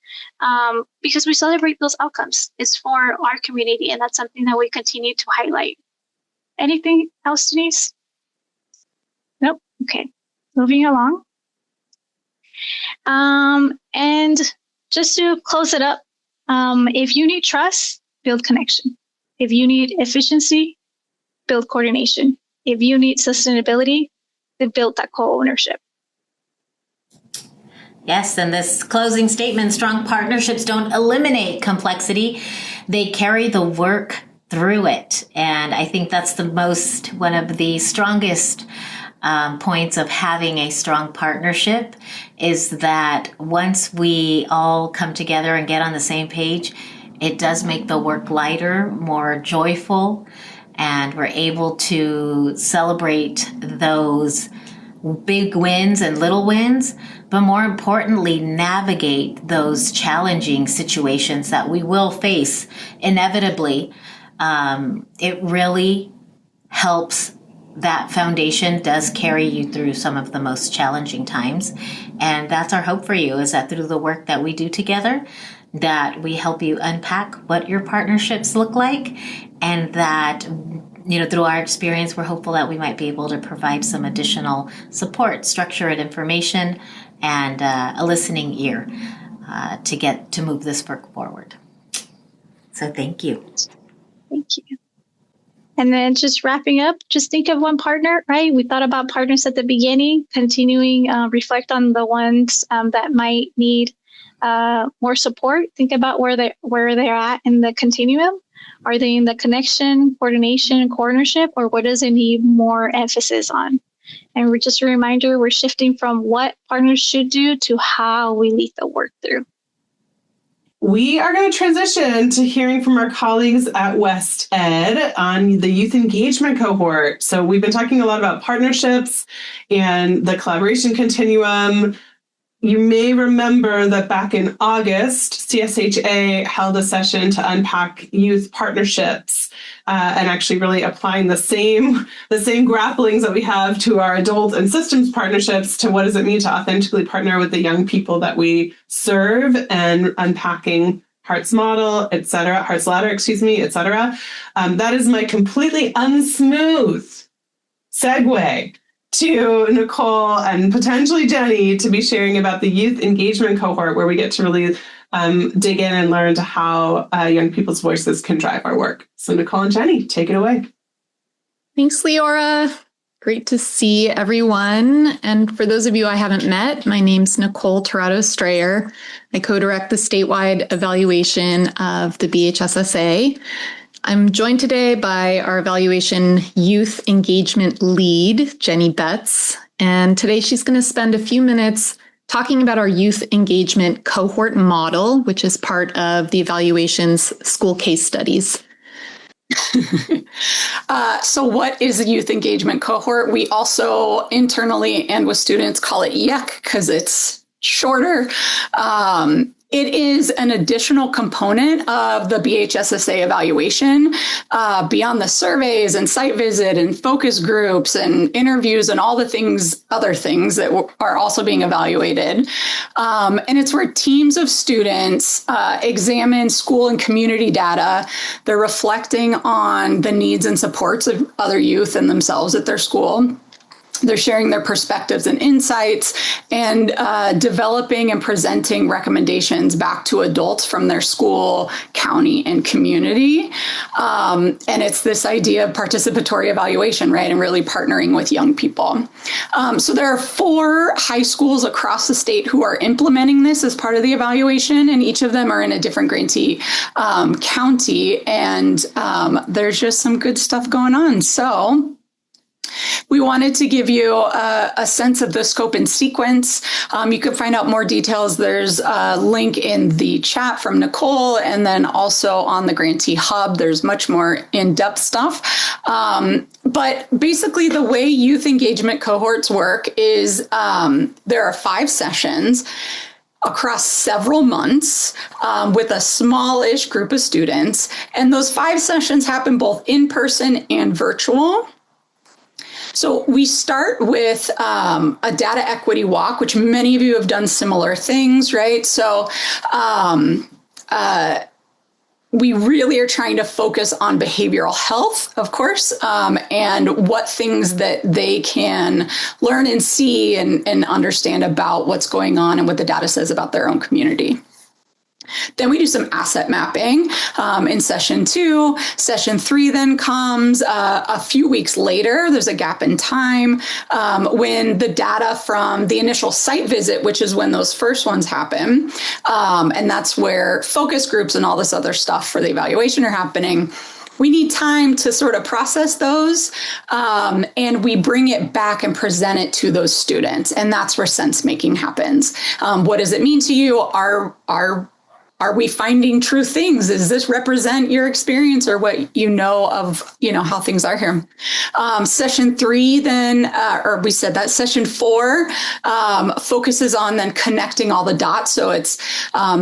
because we celebrate those outcomes. It's for our community, and that's something that we continue to highlight. Anything else, Denise? Nope. Okay. Moving along. And just to close it up, if you need trust, build connection. If you need efficiency, build coordination. If you need sustainability, then build that co-ownership. Yes, and this closing statement, strong partnerships don't eliminate complexity. They carry the work through it. And I think that's one of the strongest points of having a strong partnership, is that once we all come together and get on the same page, it does make the work lighter, more joyful, and we're able to celebrate those big wins and little wins, but more importantly, navigate those challenging situations that we will face inevitably. It really helps. That foundation does carry you through some of the most challenging times. And that's our hope for you, is that through the work that we do together, that we help you unpack what your partnerships look like, and that through our experience, we're hopeful that we might be able to provide some additional support, structure, and information, and a listening ear to move this work forward. So thank you. Thank you. And then just wrapping up, just think of one partner, right? We thought about partners at the beginning, continuing, reflect on the ones that might need more support. Think about where they're at in the continuum. Are they in the connection, coordination, cornership, or what does it need more emphasis on? And we're just a reminder, we're shifting from what partners should do to how we lead the work through. We are going to transition to hearing from our colleagues at West Ed on the youth engagement cohort. So we've been talking a lot about partnerships and the collaboration continuum. You may remember that back in August, CSHA held a session to unpack youth partnerships and actually really applying the same grapplings that we have to our adult and systems partnerships to what does it mean to authentically partner with the young people that we serve, and unpacking Hart's model, Hart's ladder, et cetera. That is my completely unsmooth segue to Nicole and potentially Jenny to be sharing about the youth engagement cohort, where we get to really dig in and learn to how young people's voices can drive our work. So Nicole and Jenny, take it away. Thanks, Leora. Great to see everyone. And for those of you I haven't met, my name's Nicole Torrado-Strayer. I co-direct the statewide evaluation of the BHSSA. I'm joined today by our evaluation youth engagement lead, Jenny Betts. And today she's going to spend a few minutes talking about our youth engagement cohort model, which is part of the evaluation's school case studies. So what is a youth engagement cohort? We also internally and with students call it YEC because it's shorter. It is an additional component of the BHSSA evaluation beyond the surveys and site visit and focus groups and interviews and all the other things that are also being evaluated. And it's where teams of students examine school and community data. They're reflecting on the needs and supports of other youth and themselves at their school. They're sharing their perspectives and insights and developing and presenting recommendations back to adults from their school, county, and community. And it's this idea of participatory evaluation, right? And really partnering with young people. So there are 4 high schools across the state who are implementing this as part of the evaluation, and each of them are in a different grantee county. And there's just some good stuff going on. So we wanted to give you a sense of the scope and sequence. You can find out more details. There's a link in the chat from Nicole, and then also on the Grantee Hub, there's much more in-depth stuff. But basically, the way youth engagement cohorts work is there are 5 sessions across several months with a smallish group of students. And those 5 sessions happen both in person and virtual. So we start with a data equity walk, which many of you have done similar things, right? So we really are trying to focus on behavioral health, of course, and what things that they can learn and see and understand about what's going on and what the data says about their own community. Then we do some asset mapping in session 2. Session 3 then comes a few weeks later. There's a gap in time when the data from the initial site visit, which is when those first ones happen, and that's where focus groups and all this other stuff for the evaluation are happening. We need time to sort of process those, and we bring it back and present it to those students. And that's where sense making happens. What does it mean to you? Are we finding true things? Does this represent your experience or what you know of, how things are here? Session 3 then, session 4 focuses on then connecting all the dots. So it's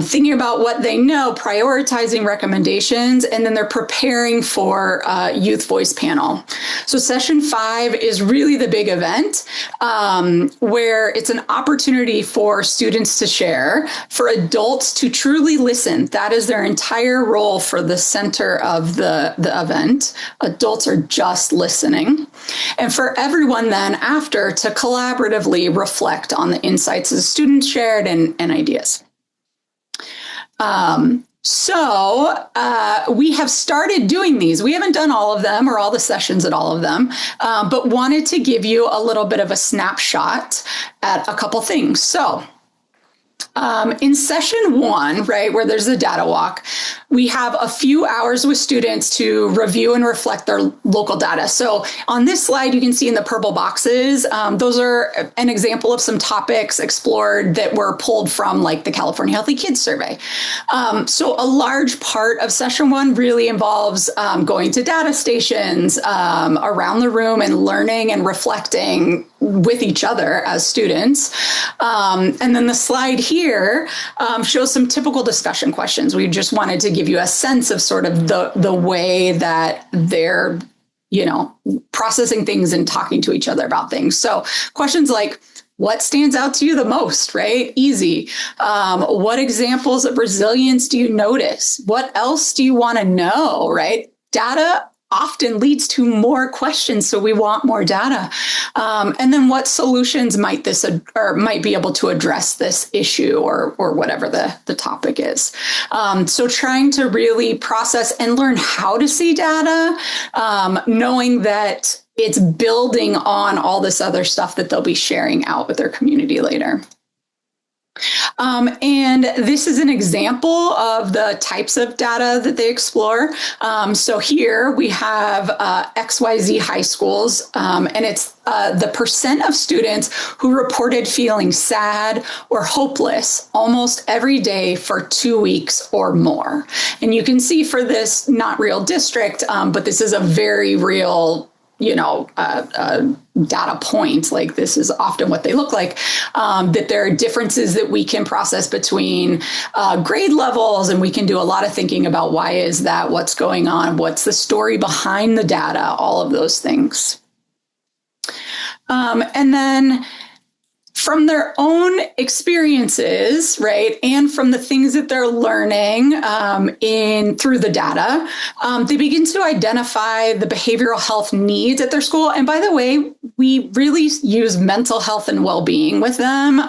thinking about what they know, prioritizing recommendations, and then they're preparing for youth voice panel. So session 5 is really the big event where it's an opportunity for students to share, for adults to truly listen. That is their entire role for the center of the event. Adults are just listening. And for everyone then after to collaboratively reflect on the insights the students shared and ideas. So we have started doing these. We haven't done all of them or all the sessions at all of them, but wanted to give you a little bit of a snapshot at a couple things. So in session 1, right, where there's a data walk, we have a few hours with students to review and reflect their local data. So on this slide, you can see in the purple boxes, those are an example of some topics explored that were pulled from like the California Healthy Kids Survey. So a large part of session 1 really involves going to data stations around the room and learning and reflecting with each other as students. And then the slide here shows some typical discussion questions. We just wanted to give you a sense of sort of the way that they're, processing things and talking to each other about things. So questions like, what stands out to you the most, right? Easy. What examples of resilience do you notice? What else do you want to know, right? Data often leads to more questions, so we want more data. And then what solutions might be able to address this issue or whatever the topic is. So trying to really process and learn how to see data, knowing that it's building on all this other stuff that they'll be sharing out with their community later. And this is an example of the types of data that they explore. So here we have XYZ high schools, and it's the percent of students who reported feeling sad or hopeless almost every day for 2 weeks or more. And you can see for this not real district, but this is a very real data point, like this is often what they look like, that there are differences that we can process between grade levels, and we can do a lot of thinking about why is that, what's going on, what's the story behind the data, all of those things. And then from their own experiences, right, and from the things that they're learning through the data, they begin to identify the behavioral health needs at their school. And by the way, we really use mental health and well-being with them,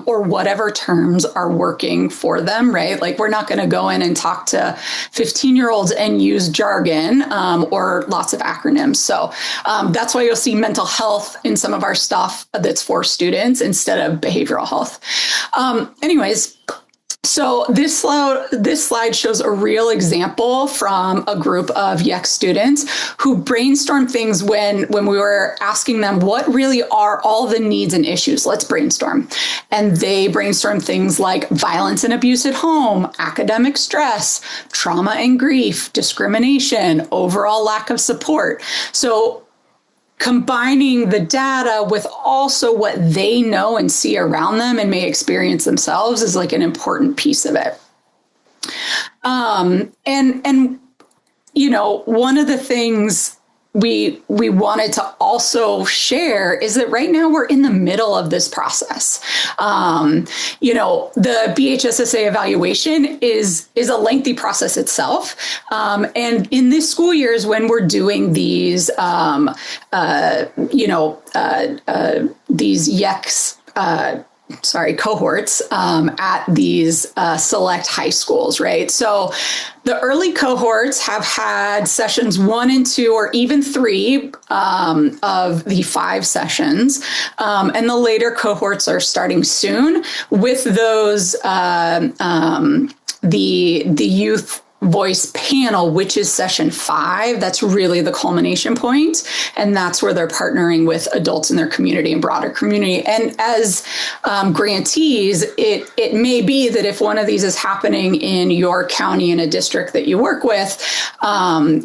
or whatever terms are working for them, right? Like we're not going to go in and talk to 15-year-olds and use jargon or lots of acronyms. So that's why you'll see mental health in some of our stuff that's for students instead of behavioral health. Anyways, so this slide shows a real example from a group of YEC students who brainstormed things when we were asking them what really are all the needs and issues. Let's brainstorm. And they brainstormed things like violence and abuse at home, academic stress, trauma and grief, discrimination, overall lack of support. So combining the data with also what they know and see around them and may experience themselves is like an important piece of it. And one of the things we wanted to also share is that right now we're in the middle of this process. The BHSSA evaluation is a lengthy process itself. And in this school year is when we're doing these, these YECs, cohorts at these select high schools, right? So the early cohorts have had sessions 1 and 2, or even 3 of the 5 sessions. And the later cohorts are starting soon with those, the youth voice panel, which is session 5. That's really the culmination point. And that's where they're partnering with adults in their community and broader community. And as grantees, it may be that if one of these is happening in your county in a district that you work with,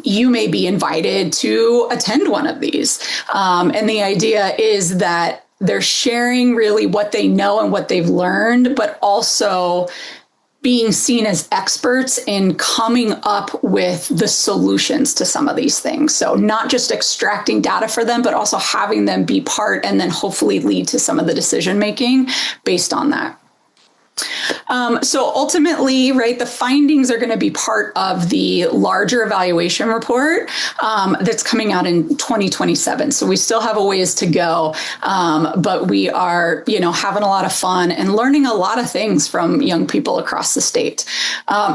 you may be invited to attend one of these. And the idea is that they're sharing really what they know and what they've learned, but also being seen as experts in coming up with the solutions to some of these things. So not just extracting data for them, but also having them be part and then hopefully lead to some of the decision making based on that. So ultimately, right, the findings are going to be part of the larger evaluation report that's coming out in 2027. So we still have a ways to go, but we are, having a lot of fun and learning a lot of things from young people across the state.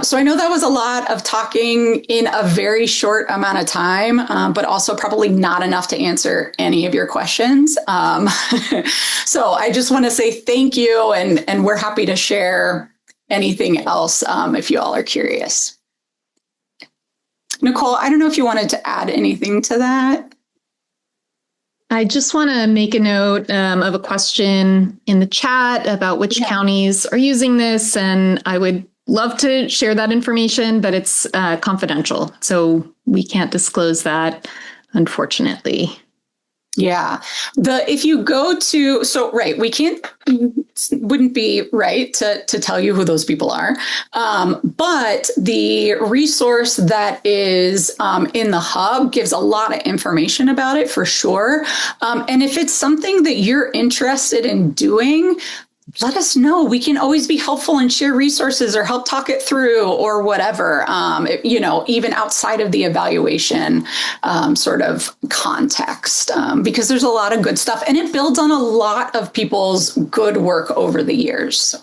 So I know that was a lot of talking in a very short amount of time, but also probably not enough to answer any of your questions. So I just want to say thank you, and we're happy to share anything else if you all are curious. Nicole, I don't know if you wanted to add anything to that. I just want to make a note of a question in the chat about which counties are using this, and I would love to share that information, but it's confidential, so we can't disclose that, unfortunately. Yeah. If you go to, right, wouldn't be right to tell you who those people are. But the resource that is in the hub gives a lot of information about it for sure. And if it's something that you're interested in doing, let us know. We can always be helpful and share resources or help talk it through or whatever, even outside of the evaluation sort of context, because there's a lot of good stuff and it builds on a lot of people's good work over the years. So.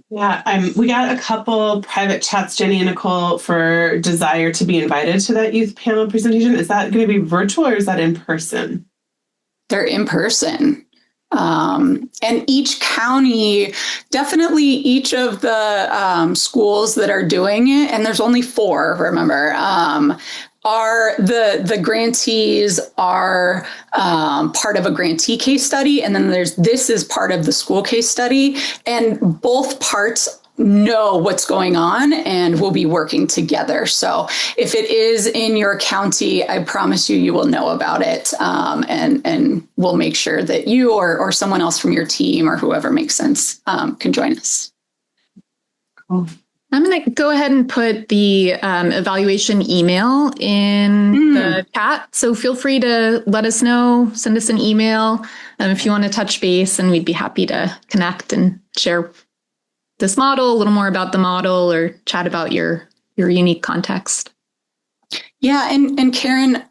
Yeah, we got a couple private chats, Jenny and Nicole, for desire to be invited to that youth panel presentation. Is that going to be virtual or is that in person? They're in person. And each county, definitely each of the schools that are doing it, and there's only 4, remember, are the grantees are part of a grantee case study. And then this is part of the school case study, and both parts know what's going on and we'll be working together. So if it is in your county, I promise you will know about it. And we'll make sure that you or someone else from your team or whoever makes sense can join us. Cool. I'm going to go ahead and put the evaluation email in the chat. So feel free to let us know, send us an email if you want to touch base, and we'd be happy to connect and share this model, a little more about the model, or chat about your unique context. Yeah. And Karen,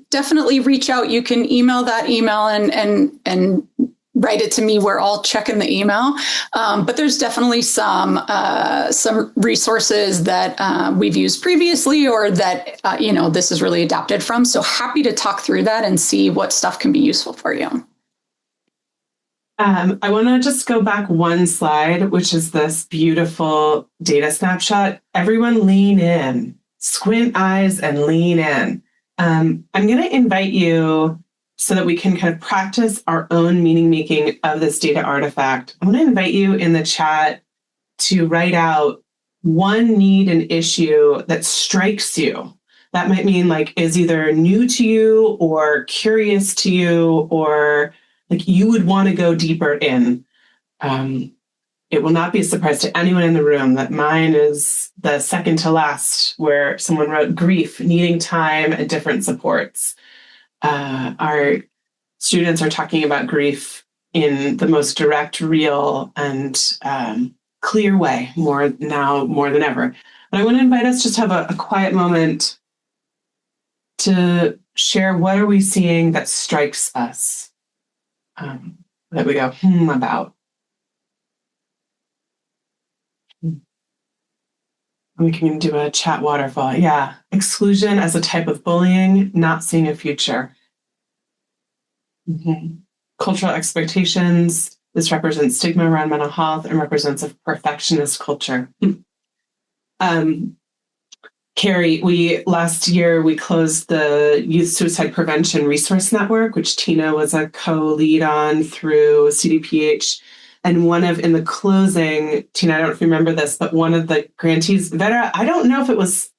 definitely reach out. You can email that email and write it to me. We're all checking the email. But there's definitely some resources that we've used previously or that, this is really adapted from. So happy to talk through that and see what stuff can be useful for you. I want to just go back one slide, which is this beautiful data snapshot. Everyone lean in, squint eyes and lean in. I'm going to invite you so that we can kind of practice our own meaning making of this data artifact. I want to invite you in the chat to write out one need and issue that strikes you. That might mean is either new to you or curious to you, or you would want to go deeper in. It will not be a surprise to anyone in the room that mine is the second to last, where someone wrote grief, needing time and different supports. Our students are talking about grief in the most direct, real, and clear way more than ever. But I want to invite us just to have a quiet moment to share what are we seeing that strikes us. That we go, about. We can do a chat waterfall. Yeah. Exclusion as a type of bullying, not seeing a future. Cultural expectations. This represents stigma around mental health and represents a perfectionist culture. Carrie, last year we closed the Youth Suicide Prevention Resource Network, which Tina was a co-lead on through CDPH. And in the closing, Tina, I don't know if you remember this, but one of the grantees, Vera, I don't know if it was,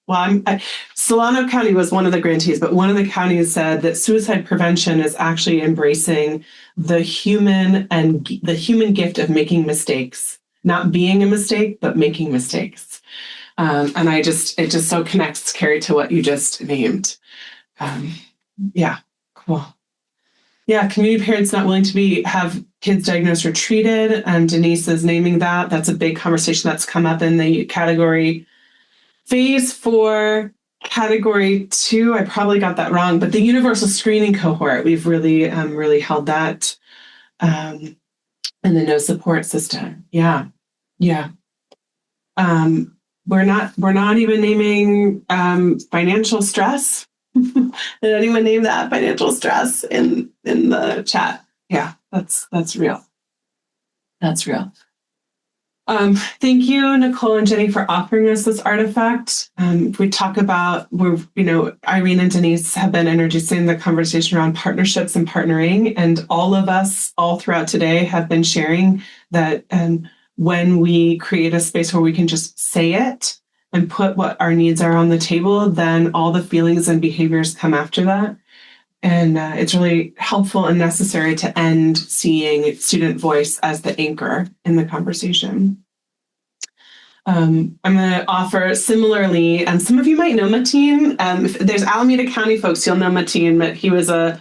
Solano County was one of the grantees, but one of the counties said that suicide prevention is actually embracing the human gift of making mistakes, not being a mistake, but making mistakes. And it just so connects, Carrie, to what you just named. Yeah, cool. Yeah, community parents not willing to have kids diagnosed or treated. Denise is naming that. That's a big conversation that's come up in the category phase for category 2. I probably got that wrong, but the universal screening cohort, we've really, really held that. And the no support system. Yeah. We're not even naming financial stress. Did anyone name that financial stress in the chat? Yeah, that's real. That's real. Thank you, Nicole and Jenny, for offering us this artifact. We talk about, Irene and Denise have been introducing the conversation around partnerships and partnering, and all of us, all throughout today, have been sharing that when we create a space where we can just say it and put what our needs are on the table, then all the feelings and behaviors come after that. And it's really helpful and necessary to end seeing student voice as the anchor in the conversation. I'm going to offer similarly, and some of you might know Mateen. If there's Alameda County folks, you'll know Mateen, but he was a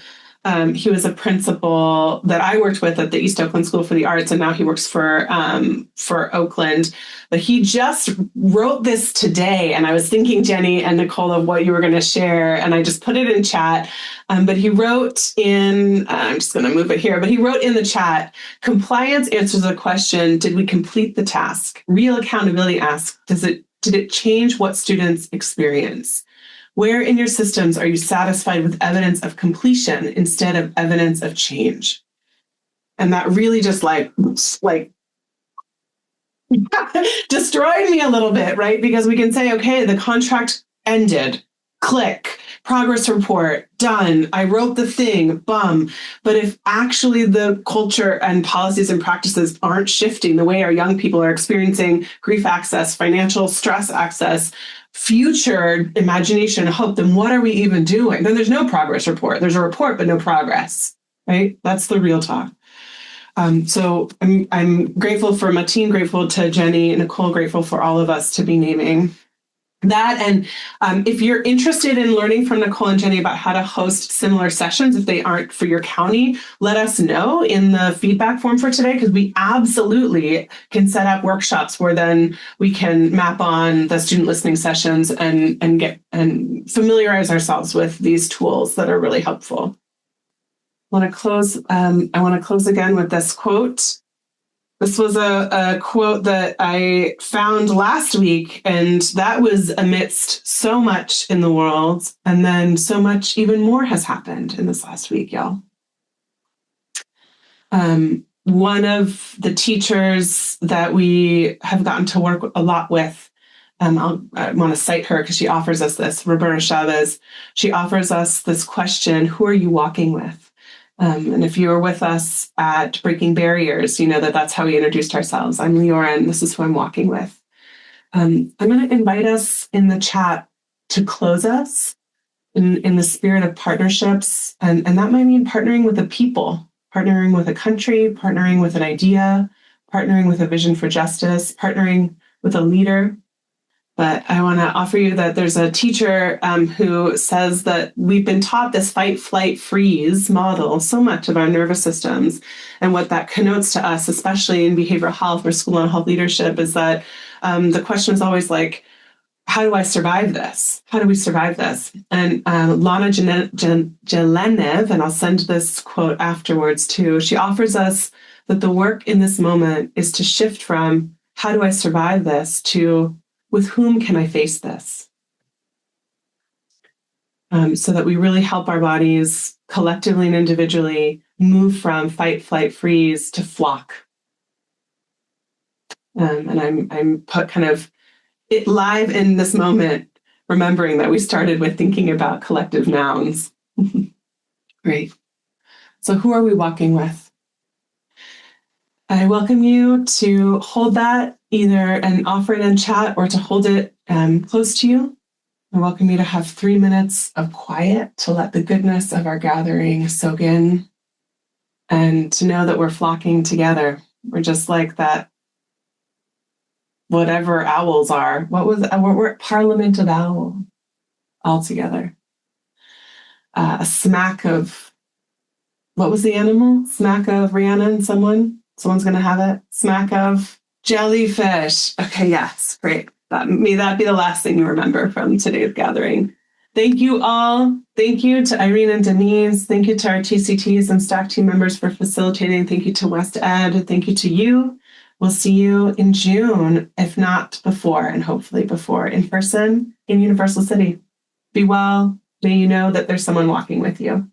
principal that I worked with at the East Oakland School for the Arts, and now he works for Oakland. But he just wrote this today, and I was thinking, Jenny and Nicole, of what you were going to share, and I just put it in chat. But he wrote in, I'm just going to move it here, but he wrote in the chat, compliance answers the question, did we complete the task? Real accountability asks, did it change what students experience? Where in your systems are you satisfied with evidence of completion instead of evidence of change? And that really just like destroyed me a little bit, right? Because we can say, okay, the contract ended, click, progress report, done. I wrote the thing, bum. But if actually the culture and policies and practices aren't shifting the way our young people are experiencing grief access, financial stress access, future imagination and hope, then what are we even doing? Then there's no progress report. There's a report, but no progress, right? That's the real talk. So I'm grateful for Mateen, grateful to Jenny, Nicole, grateful for all of us to be naming that. And if you're interested in learning from Nicole and Jenny about how to host similar sessions, if they aren't for your county, let us know in the feedback form for today, because we absolutely can set up workshops where then we can map on the student listening sessions and familiarize ourselves with these tools that are really helpful. I want to close again with this quote. This was a quote that I found last week, and that was amidst so much in the world, and then so much even more has happened in this last week, y'all. One of the teachers that we have gotten to work a lot with, I want to cite her because she offers us this, Roberta Chavez. She offers us this question, who are you walking with? And if you were with us at Breaking Barriers, you know that that's how we introduced ourselves. I'm Leora, and this is who I'm walking with. I'm going to invite us in the chat to close us in the spirit of partnerships. And that might mean partnering with a people, partnering with a country, partnering with an idea, partnering with a vision for justice, partnering with a leader. But I want to offer you that there's a teacher who says that we've been taught this fight, flight, freeze model so much of our nervous systems. And what that connotes to us, especially in behavioral health or school and health leadership, is that the question is always like, how do I survive this? How do we survive this? And Lana Jelenev, and I'll send this quote afterwards too, she offers us that the work in this moment is to shift from how do I survive this to with whom can I face this? So that we really help our bodies collectively and individually move from fight, flight, freeze to flock. And I'm put kind of it live in this moment, remembering that we started with thinking about collective nouns. Great. So who are we walking with? I welcome you to hold that either and offer it in chat or to hold it close to you. I welcome you to have 3 minutes of quiet to let the goodness of our gathering soak in and to know that we're flocking together. We're just like that, whatever owls are. We're Parliament of Owl all together. A smack of what was the animal? Smack of Rhiannon, someone's going to have it. Smack of jellyfish. Okay, yes, great. May that be the last thing you remember from today's gathering. Thank you all. Thank you to Irene and Denise. Thank you to our TCTs and staff team members for facilitating. Thank you to West Ed. Thank you to you. We'll see you in June, if not before, and hopefully before, in person in Universal City. Be well. May you know that there's someone walking with you.